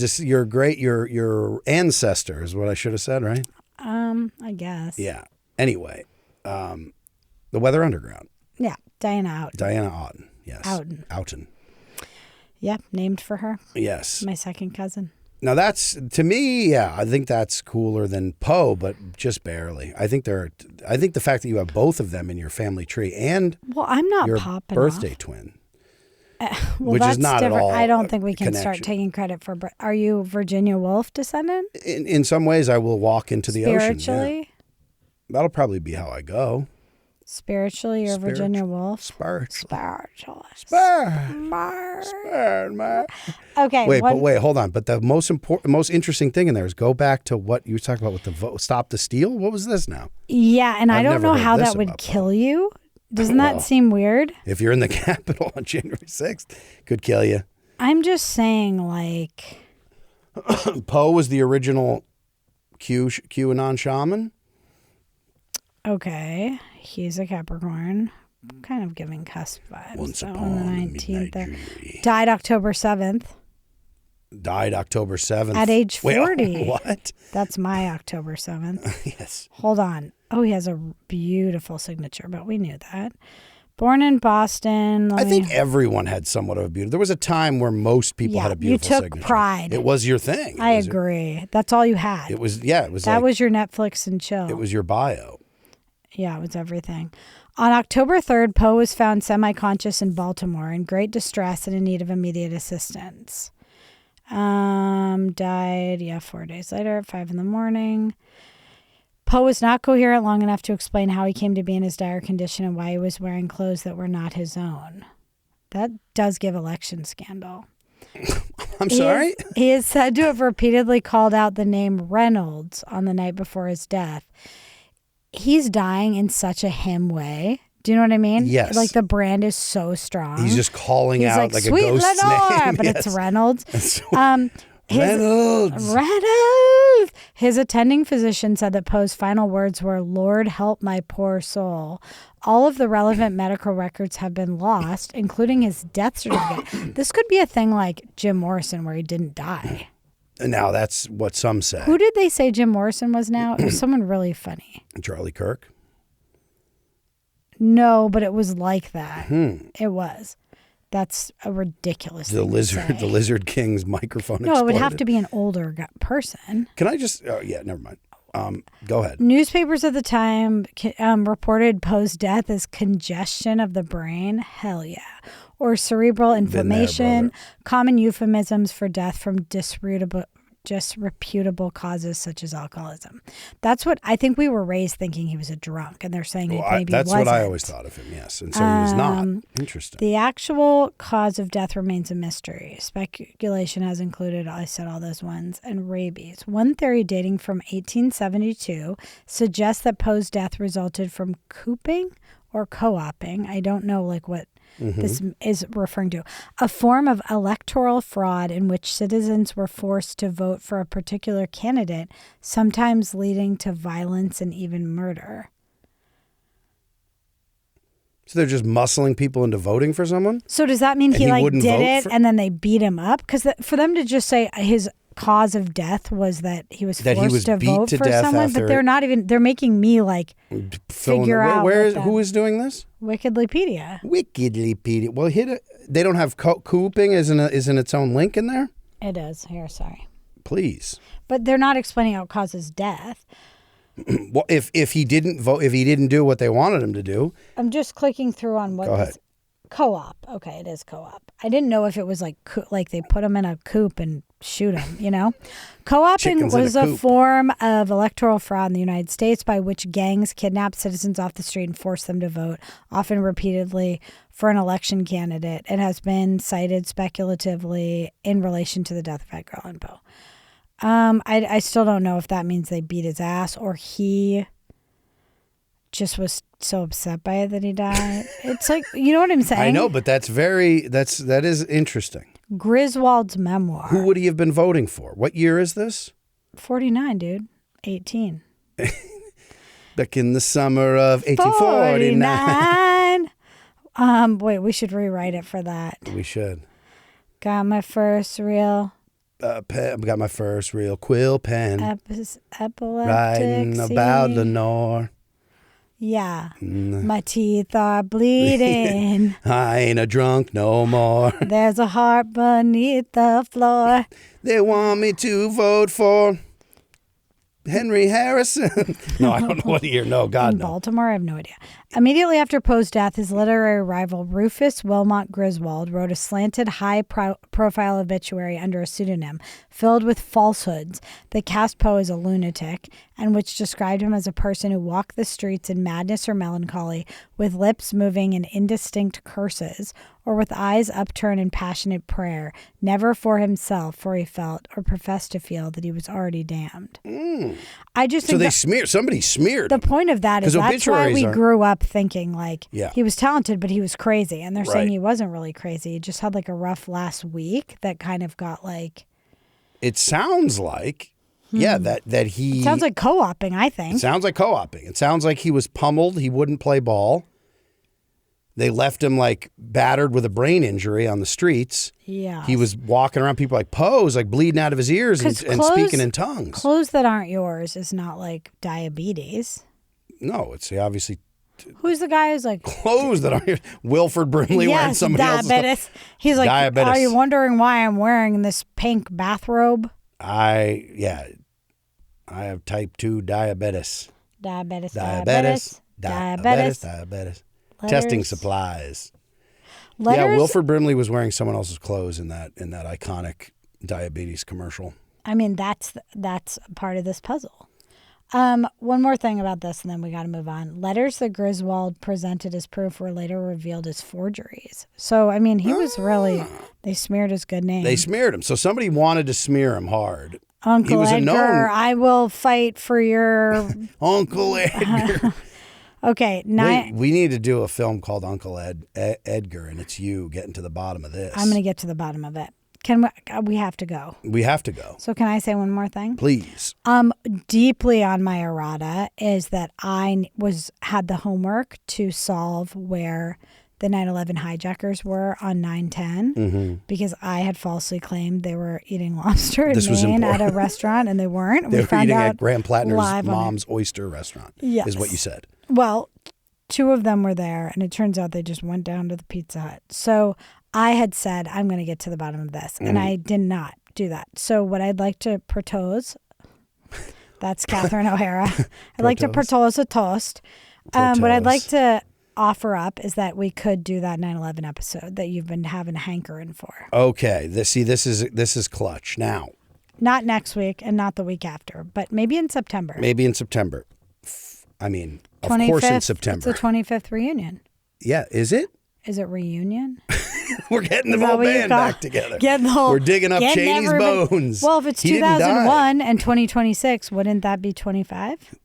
ancestor is what I should have said, right? I guess. Yeah. Anyway, the Weather Underground. Yeah, Diana Outen. Yes. Outen. Yep, named for her. Yes. My second cousin. Now that's, to me, yeah, I think that's cooler than Poe, but just barely. I think the fact that you have both of them in your family tree and I'm not your popping birthday off. twin. Well, which that's is not different. at all I don't think we can connection. start taking credit for. Are you Virginia Woolf descendant? In some ways, I will walk into the ocean. Spiritually? Yeah. That'll probably be how I go. Spiritually, you're Virginia Woolf? Spiritual. Okay. Wait, hold on. But the most interesting thing in there is go back to what you were talking about with the vote. Stop the steal? What was this now? Yeah, and I don't know how that would about kill you. Doesn't that seem weird? If you're in the Capitol on January 6th, could kill you. I'm just saying, like... Poe was the original QAnon shaman. Okay. He's a Capricorn. Kind of giving cusp vibes. Once on upon the a 19th there. midnight Died October 7th. Died October 7th. At age 40. Wait, what? That's my October 7th. Yes. Hold on. Oh, he has a beautiful signature, but we knew that. Born in Boston. I think everyone had somewhat of a beautiful. There was a time where most people had a beautiful signature. You took signature. pride. It was your thing. I agree. That's all you had. It was, yeah. It was that like, was your Netflix and chill. It was your bio. Yeah, it was everything. On October 3rd, Poe was found semi-conscious in Baltimore in great distress and in need of immediate assistance. Died, 4 days later at 5 a.m. Poe was not coherent long enough to explain how he came to be in his dire condition and why he was wearing clothes that were not his own. That does give election scandal. I'm sorry? He is said to have repeatedly called out the name Reynolds on the night before his death. He's dying in such a him way. Do you know what I mean? Yes. Like the brand is so strong. He's just calling out like a Sweet ghost Lenore, name. but Yes. it's Reynolds. Reynolds. Reynolds. His attending physician said that Poe's final words were, "Lord, help my poor soul." All of the relevant medical records have been lost, including his death certificate. This could be a thing like Jim Morrison where he didn't die. Now, that's what some say. Who did they say Jim Morrison was now? It was someone really funny. Charlie Kirk? No, but it was like that. It was. That's a ridiculous thing to say. The Lizard King's microphone No, exploded. it would have to be an older person. Can I just... Oh, yeah, never mind. Go ahead. Newspapers at the time reported Poe's death as congestion of the brain. Hell yeah. Or cerebral inflammation. Common euphemisms for death from disreputable causes such as alcoholism. That's what I think we were raised thinking he was a drunk, and they're saying maybe that's wasn't. what I always thought of him, yes. And so he was not. Interesting. The actual cause of death remains a mystery. Speculation has included, I said all those ones, and rabies. One theory dating from 1872 suggests that Poe's death resulted from cooping or co-oping. I don't know what this is referring to. A form of electoral fraud in which citizens were forced to vote for a particular candidate, sometimes leading to violence and even murder. So they're just muscling people into voting for someone? So does that mean he wouldn't did vote it and then they beat him up? Because for them to just say his cause of death was that he was forced to vote for someone, but they're not even, they're making me figure out. Who is doing this? Wikidlypedia. Wikidlypedia. Well, they don't have cooping isn't its own link in there? It is. Here, sorry. Please. But they're not explaining how it causes death. Well, if he didn't vote, if he didn't do what they wanted him to do. I'm just clicking through on what. Go ahead. Co-op. Okay, it is co-op. I didn't know if it was like they put him in a coop and shoot him, Co-oping Chickens in was a a coop. form of electoral fraud in the United States by which gangs kidnap citizens off the street and force them to vote, often repeatedly, for an election candidate. It has been cited speculatively in relation to the death of Edgar Allan Poe. I still don't know if that means they beat his ass or he just was so upset by it that he died. It's like, you know what I'm saying? I know, but that is interesting. Griswold's memoir. Who would he have been voting for? What year is this? 49, dude. 18. Back in the summer of 1849. 49. Wait, we should rewrite it for that. We should. Got my first real Got my first real quill pen. epileptic Writing about Lenore. Yeah. My teeth are bleeding. I ain't a drunk no more. There's a heart beneath the floor. They want me to vote for Henry Harrison. No, I don't know what year. No, God, In no. Baltimore, I have no idea. Immediately after Poe's death, his literary rival Rufus Wilmot Griswold wrote a slanted, high-profile obituary under a pseudonym filled with falsehoods that cast Poe as a lunatic and which described him as a person who walked the streets in madness or melancholy, with lips moving in indistinct curses, or with eyes upturned in passionate prayer, never for himself, for he felt or professed to feel that he was already damned. I just So think somebody smeared the him. point of that is 'Cause that's why obituaries we are- grew up thinking like Yeah. he was talented, but he was crazy. And they're saying Right. he wasn't really crazy. He just had like a rough last week that kind of got like, It sounds like, yeah, that he... sounds like co-oping, I think. It sounds like co-oping. It sounds like he was pummeled. He wouldn't play ball. They left him like battered with a brain injury on the streets. Yeah. He was walking around, people like Poe's like bleeding out of his ears and 'Cause speaking in tongues. Clothes that aren't yours is not like diabetes. No, it's obviously Who's the guy who's like, clothes that aren't yours. Wilford Brimley wearing yes, somebody else's clothes. diabetes. He's like, Diabetes. are you wondering why I'm wearing this pink bathrobe? I have type 2 diabetes. Diabetes. Diabetes. Testing Letters. supplies. Letters. Yeah, Wilford Brimley was wearing someone else's clothes in that iconic diabetes commercial. I mean, that's part of this puzzle. One more thing about this, and then we got to move on. Letters that Griswold presented as proof were later revealed as forgeries. So, I mean, he was really, they smeared his good name. They smeared him. So somebody wanted to smear him hard. Uncle he was a Edgar, known- I will fight for your... Uncle Edgar. Okay, We need to do a film called Uncle Edgar, and it's you getting to the bottom of this. I'm going to get to the bottom of it. We have to go. We have to go. So can I say one more thing? Please. Deeply on my errata is that I had the homework to solve where the 9/11 hijackers were on 9/10 because I had falsely claimed they were eating lobster in This was Maine at important. a restaurant, and they weren't. They We were found eating out at Graham Plattner's live on mom's oyster restaurant, Yes. is what you said. Well, two of them were there, and it turns out they just went down to the Pizza Hut. So I had said, I'm going to get to the bottom of this, and I did not do that. So what I'd like to propose, that's Catherine O'Hara. I'd like to propose a toast. What I'd like to offer up is that we could do that 9/11 episode that you've been having a hankering for. Okay. This is clutch. Now, Not next week and not the week after, but maybe in September. maybe in September. I mean, of course in September. It's the 25th reunion. Yeah, is it? Is it reunion? We're getting the Is that whole what you band call- back together. Getting the whole- We're digging up getting Cheney's everybody- bones. Well, if it's He didn't die. 2001 and 2026, wouldn't that be 25?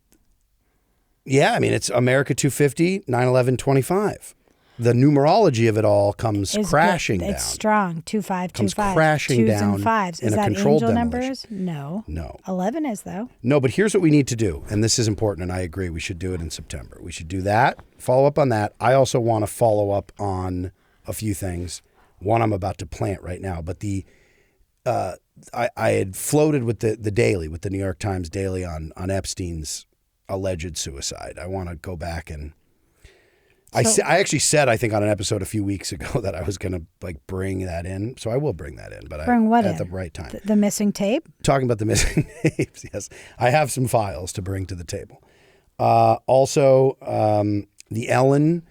Yeah, I mean, it's America 250, 9/11 25. The numerology of it all comes Is crashing good. down. It's strong. 2-5, Comes 2-5. crashing Twos down and fives. in Is a that controlled angel demolition. numbers? No. No. 11 is though. No, but here's what we need to do, and this is important, and I agree. We should do it in September. We should do that, follow up on that. I also want to follow up on a few things. One I'm about to plant right now, but I had floated with the Daily, with the New York Times Daily on Epstein's alleged suicide. I want to go back and I actually said, I think on an episode a few weeks ago that I was going to like bring that in. So I will bring that in, but Bring what at in? the right time. The missing tape? Talking about the missing tapes, yes. I have some files to bring to the table. Also, the Ellen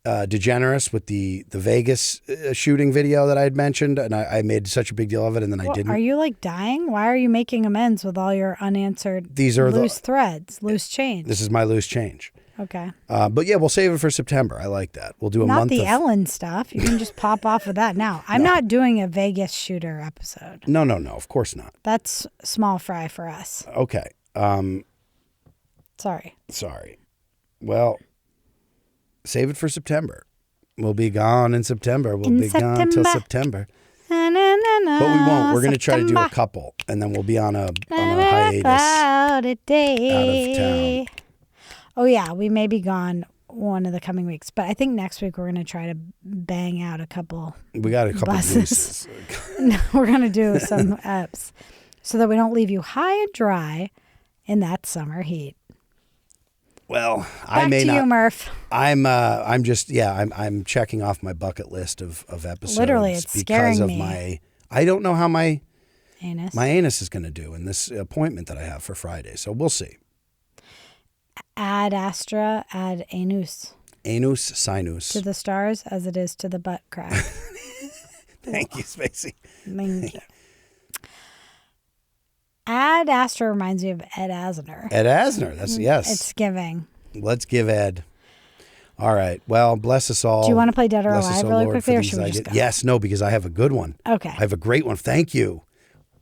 DeGeneres with the Vegas shooting video that I had mentioned, and I made such a big deal of it, and then I didn't. Are you like dying? Why are you making amends with all your unanswered loose threads, loose change? This is my loose change. Okay. But yeah, we'll save it for September. I like that. We'll do a month. Not the Ellen stuff. You can just pop off of that now. I'm not doing a Vegas shooter episode. No. Of course not. That's small fry for us. Okay. Sorry. Well, save it for September. We'll be gone in September. Gone till September. But we won't. We're going to try to do a couple, and then we'll be on a hiatus out of town. Oh, yeah. We may be gone one of the coming weeks, but I think next week we're going to try to bang out a couple. We got a couple buses. No, we're going to do some apps so that we don't leave you high and dry in that summer heat. Well, I may not. Back to you, Murph. I'm checking off my bucket list of episodes. Literally, it's scaring me. I don't know how my anus is going to do in this appointment that I have for Friday. So we'll see. Ad astra, ad anus. Anus, sinus. To the stars as it is to the butt crack. Thank you, Spacey. Thank you. Ad Astra reminds me of Ed Asner. Ed Asner, yes. It's giving. Let's give Ed. All right. Well, bless us all. Do you want to play Dead or Alive really quickly, or should we just go? Yes, no, because I have a good one. Okay. I have a great one. Thank you.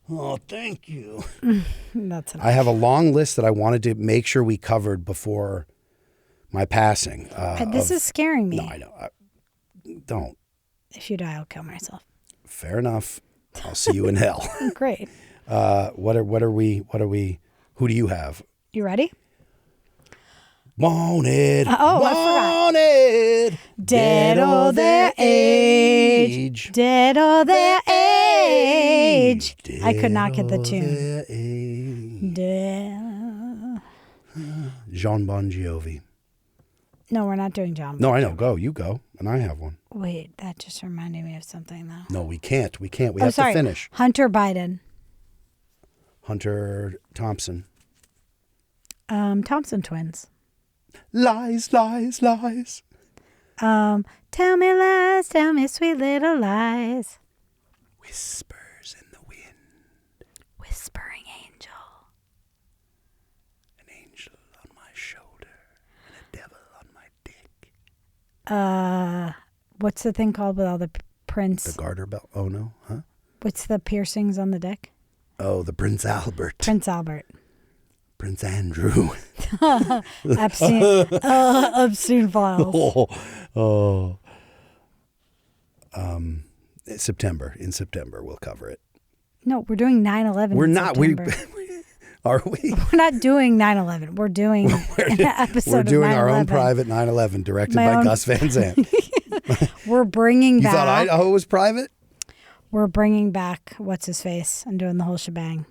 Oh, thank you. That's enough. I have a long list that I wanted to make sure we covered before my passing. This is scaring me. No, I know. Don't. If you die, I'll kill myself. Fair enough. I'll see you in hell. Great. What are we? Who do you have? You ready? Wanted. I forgot. Wanted. Dead or their age. Dead or their age. I could not get the tune. Dead. Jean Bon Jovi. No, we're not doing John. No, I know. Go. You go. And I have one. Wait, that just reminded me of something, though. No, we can't. We have to finish. Hunter Biden. Hunter Thompson. Thompson twins. Lies, lies, lies. Tell me lies, tell me sweet little lies. Whispers in the wind. Whispering angel. An angel on my shoulder and a devil on my dick. What's the thing called with all the prints? The garter belt. Oh no, huh? What's the piercings on the dick? Oh, the Prince Albert. Prince Albert. Prince Andrew. Obscene files. September. In September, we'll cover it. No, we're doing 9/11. We're not. Are we? We're not doing 9/11. We're doing an episode. We're doing of our own private 9/11, directed by Gus Van Sant. We're bringing back. You thought Idaho was private? We're bringing back what's his face and doing the whole shebang.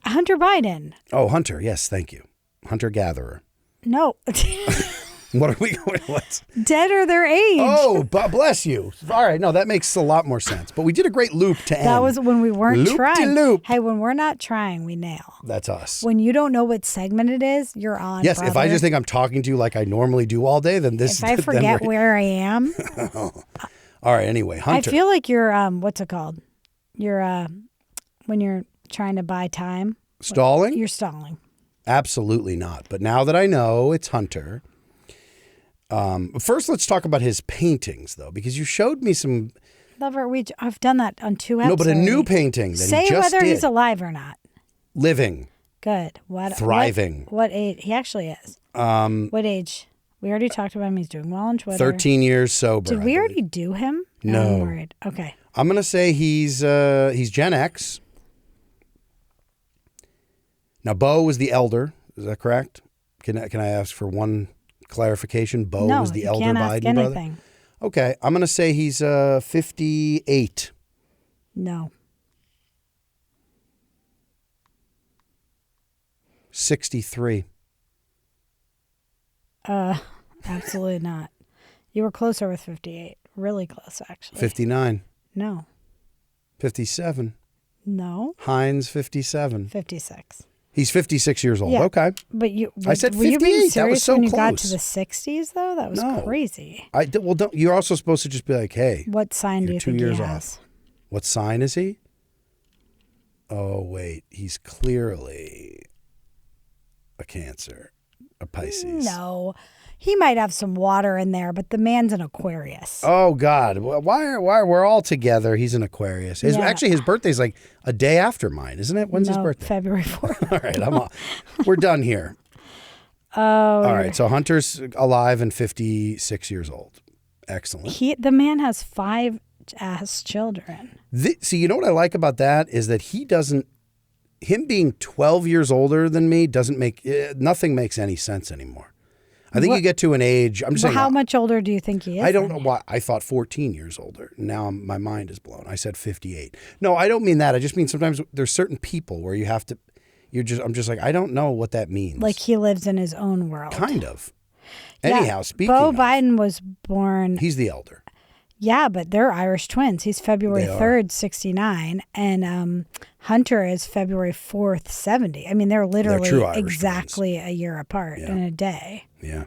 Hunter Biden. Oh, Hunter. Yes, thank you. Hunter gatherer. No. What are we going? What? Dead or their age. Oh, bless you. All right, no, that makes a lot more sense. But we did a great loop to end. That was when we weren't trying. Loop. Hey, when we're not trying, we nail. That's us. When you don't know what segment it is, you're on. Yes, brother. if I just think I'm talking to you like I normally do all day, then this. If I forget where I am. All right. Anyway, Hunter. I feel like you're what's it called? You're when you're trying to buy time. Stalling? You're stalling. Absolutely not. But now that I know it's Hunter. First, let's talk about his paintings, though, because you showed me some. Lover, I've done that on 2 episodes. No, but a new painting that Say he just whether did. he's alive or not. Living. Good. What? Thriving. What age? He actually is. What age? We already talked about him. He's doing well on Twitter. 13 years sober. Did we already do him? No. I'm worried. Okay. I'm gonna say he's Gen X. Now, Bo was the elder. Is that correct? Can I ask for one clarification? Bo was the elder Biden brother? Anything. Okay. I'm going to say he's 58. No. 63. Absolutely not. You were closer with 58. Really close, actually. 59. No. 57. No. Heinz, 57. 56. He's 56 years old. Yeah. Okay. But I said were you being 58. That was serious so when you got to close. the 60s, though? That was No. crazy. Don't. You're also supposed to just be like, hey. What sign do You're you 2 think years he off. has? What sign is he? Oh, wait. He's clearly a Cancer, a Pisces. No. He might have some water in there, but the man's an Aquarius. Oh, God. Why we're all together? He's an Aquarius. Yeah. Actually, his birthday's like a day after mine, isn't it? When's his birthday? February 4th. All right. We're done here. Oh. All right. So Hunter's alive and 56 years old. Excellent. The man has 5 ass children. See, you know what I like about that is that him being 12 years older than me doesn't nothing makes any sense anymore. I think you get to an age. I'm just saying. How much older do you think he is? I don't know why. I thought 14 years older. Now my mind is blown. I said 58. No, I don't mean that. I just mean sometimes there's certain people where you have to. I'm just like, I don't know what that means. Like he lives in his own world. Kind of. Yeah. Anyhow, speaking Beau of, Biden was born. He's the elder. Yeah, but they're Irish twins. He's February They are. 3rd, 69, and Hunter is February 4th, 70. I mean, they're literally true Irish exactly a year apart in a day. Yeah.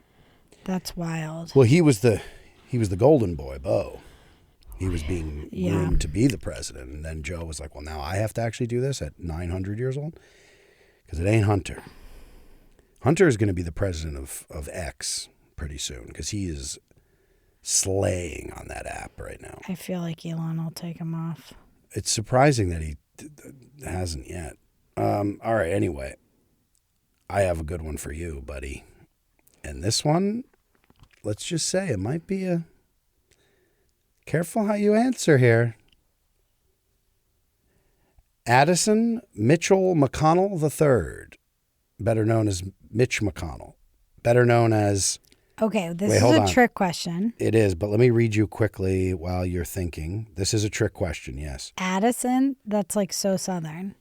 That's wild. Well, he was the golden boy, Beau. He was being groomed to be the president, and then Joe was like, "Well, now I have to actually do this at 900 years old because it ain't Hunter. Hunter is going to be the president of X pretty soon because he is slaying on that app right now. I feel like Elon will take him off. It's surprising that he hasn't yet. All right. Anyway, I have a good one for you, buddy, and this one, let's just say it might be a. Careful how you answer here. Addison Mitchell McConnell III, better known as Mitch McConnell, better known as... Okay, this Wait, is hold a on. trick question. It is, but let me read you quickly while you're thinking. This is a trick question, yes. Addison, that's like so Southern.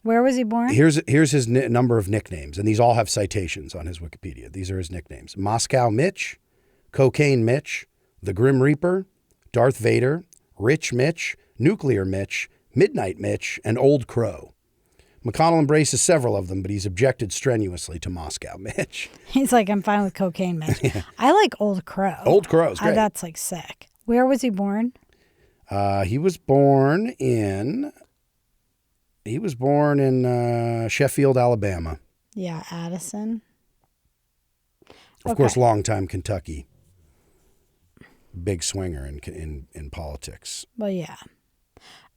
Where was he born? Here's his number of nicknames, and these all have citations on his Wikipedia. These are his nicknames. Moscow Mitch, Cocaine Mitch, The Grim Reaper, Darth Vader, Rich Mitch, Nuclear Mitch, Midnight Mitch, and Old Crow. McConnell embraces several of them, but he's objected strenuously to Moscow Mitch. He's like, I'm fine with Cocaine Mitch. I like Old Crow. Old Crow's great. That's like sick. Where was he born? He was born in Sheffield, Alabama. Yeah, Addison. Of course, longtime Kentucky. Big swinger in politics. Well, yeah.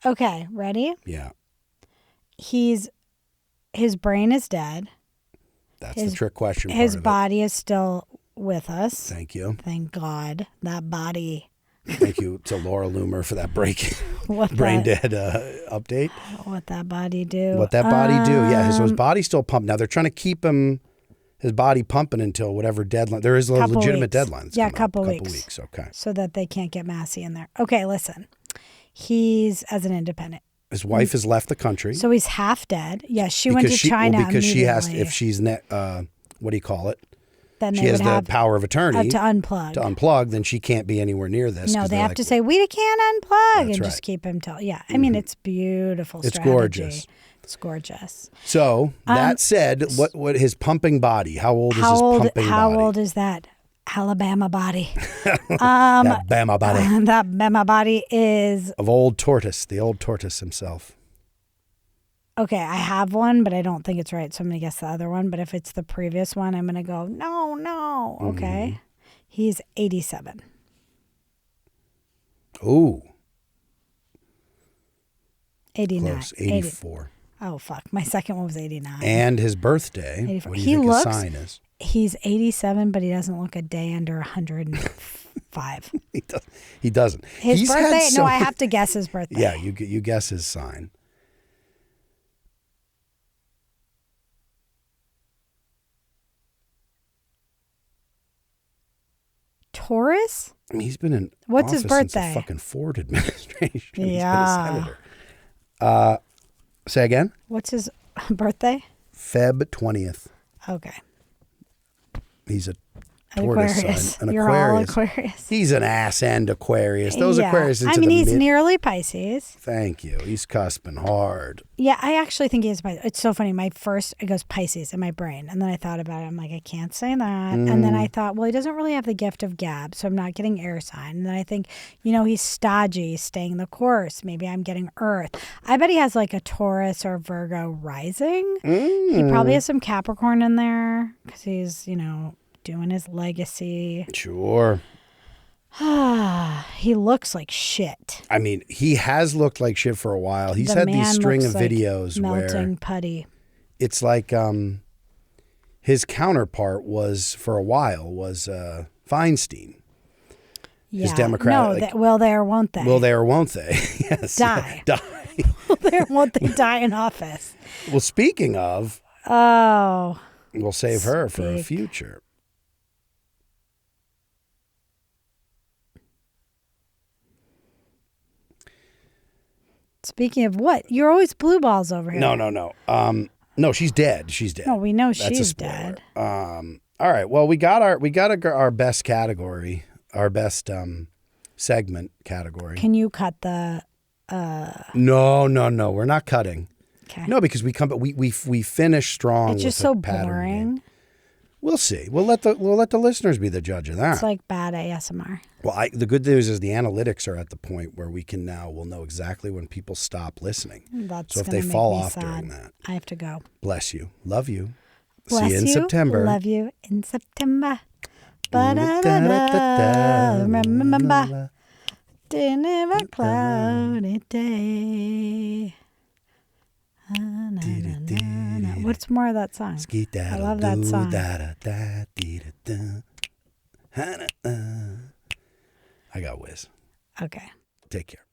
Okay, ready? Yeah, His brain is dead. that's the trick question. His part of body is still with us. it. Thank you. Thank God. That body. Thank you to Laura Loomer for that What brain that, dead update. What that body do. What that body do? Yeah, so his body's still pumped. Now they're trying to keep his body pumping until whatever deadline. There is a legitimate weeks. deadline. that's Yeah, coming up. couple Couple weeks. Okay. So that they can't get Massey in there. Okay, listen. He's as an independent. His wife has left the country. So he's half dead. Yeah, she went to China because she has immediately. if she's what do you call it? Then She they has would the have power of attorney to unplug. to unplug, then she can't be anywhere near this. No, 'cause they they're have like, to say, we can't unplug and That's just right. keep him till. Yeah, I mean, it's beautiful It's strategy. gorgeous. It's gorgeous. So that said, what his pumping body? How old is his pumping body? How old is that Alabama body? That Bama body That Bama body is... of old tortoise, the old tortoise himself. Okay, I have one, but I don't think it's right, so I'm going to guess the other one. But if it's the previous one, I'm going to go, no. Okay. He's 87. Ooh, 89. close. 84. Oh, fuck. My second one was 89. And his birthday. 84. What do you think his sign is? He's 87, but he doesn't look a day under 105. He doesn't. His He's had birthday? so- No, I have to guess his birthday. Yeah, you guess his sign. Taurus? I mean, he's been in What's his office since the birthday? fucking Ford administration. Yeah. He's been a senator. Say again? What's his birthday? Feb 20th. Okay. He's tortoise Aquarius. sign. An You're all Aquarius. Aquarius. He's an ass and Aquarius. Those Yeah. Aquarius into I mean, the he's mid. nearly Pisces. Thank you. He's cusping hard. Yeah, I actually think he's Pisces. It's so funny. It goes Pisces in my brain. And then I thought about it. I'm like, I can't say that. And then I thought, well, he doesn't really have the gift of gab, so I'm not getting air sign. And then I think, he's stodgy, staying the course. Maybe I'm getting earth. I bet he has like a Taurus or Virgo rising. He probably has some Capricorn in there because he's, doing his legacy. Sure. He looks like shit. I mean, he has looked like shit for a while. He's The had these man string of looks like videos melting where putty. it's like his counterpart was for a while was Feinstein. Yeah. His Democratic. No, will they or won't they? Will they or won't they? Yes. Die. Die. Will they or won't they die in office? Well, speaking of, Oh. we'll save her for a Speak. future. Speaking of what? You're always blue balls over here. No. No, she's dead. She's dead. No, we know That's a she's spoiler. dead. All right. Well, we got our best category, our best segment category. Can you cut the? No. We're not cutting. Okay. No, because we finish strong. It's just with so the pattern boring. game. We'll see. We'll let the listeners be the judge of that. It's like bad ASMR. Well, the good news is the analytics are at the point where we'll know exactly when people stop listening. That's So if gonna they make fall me off sad. during that, I have to go. bless you, love you, Bless see you in September. Love you in September. Ba-da-da-da. Remember, dinner a cloudy day. What's more of that song? I love that song. I got whiz. Okay. Take care.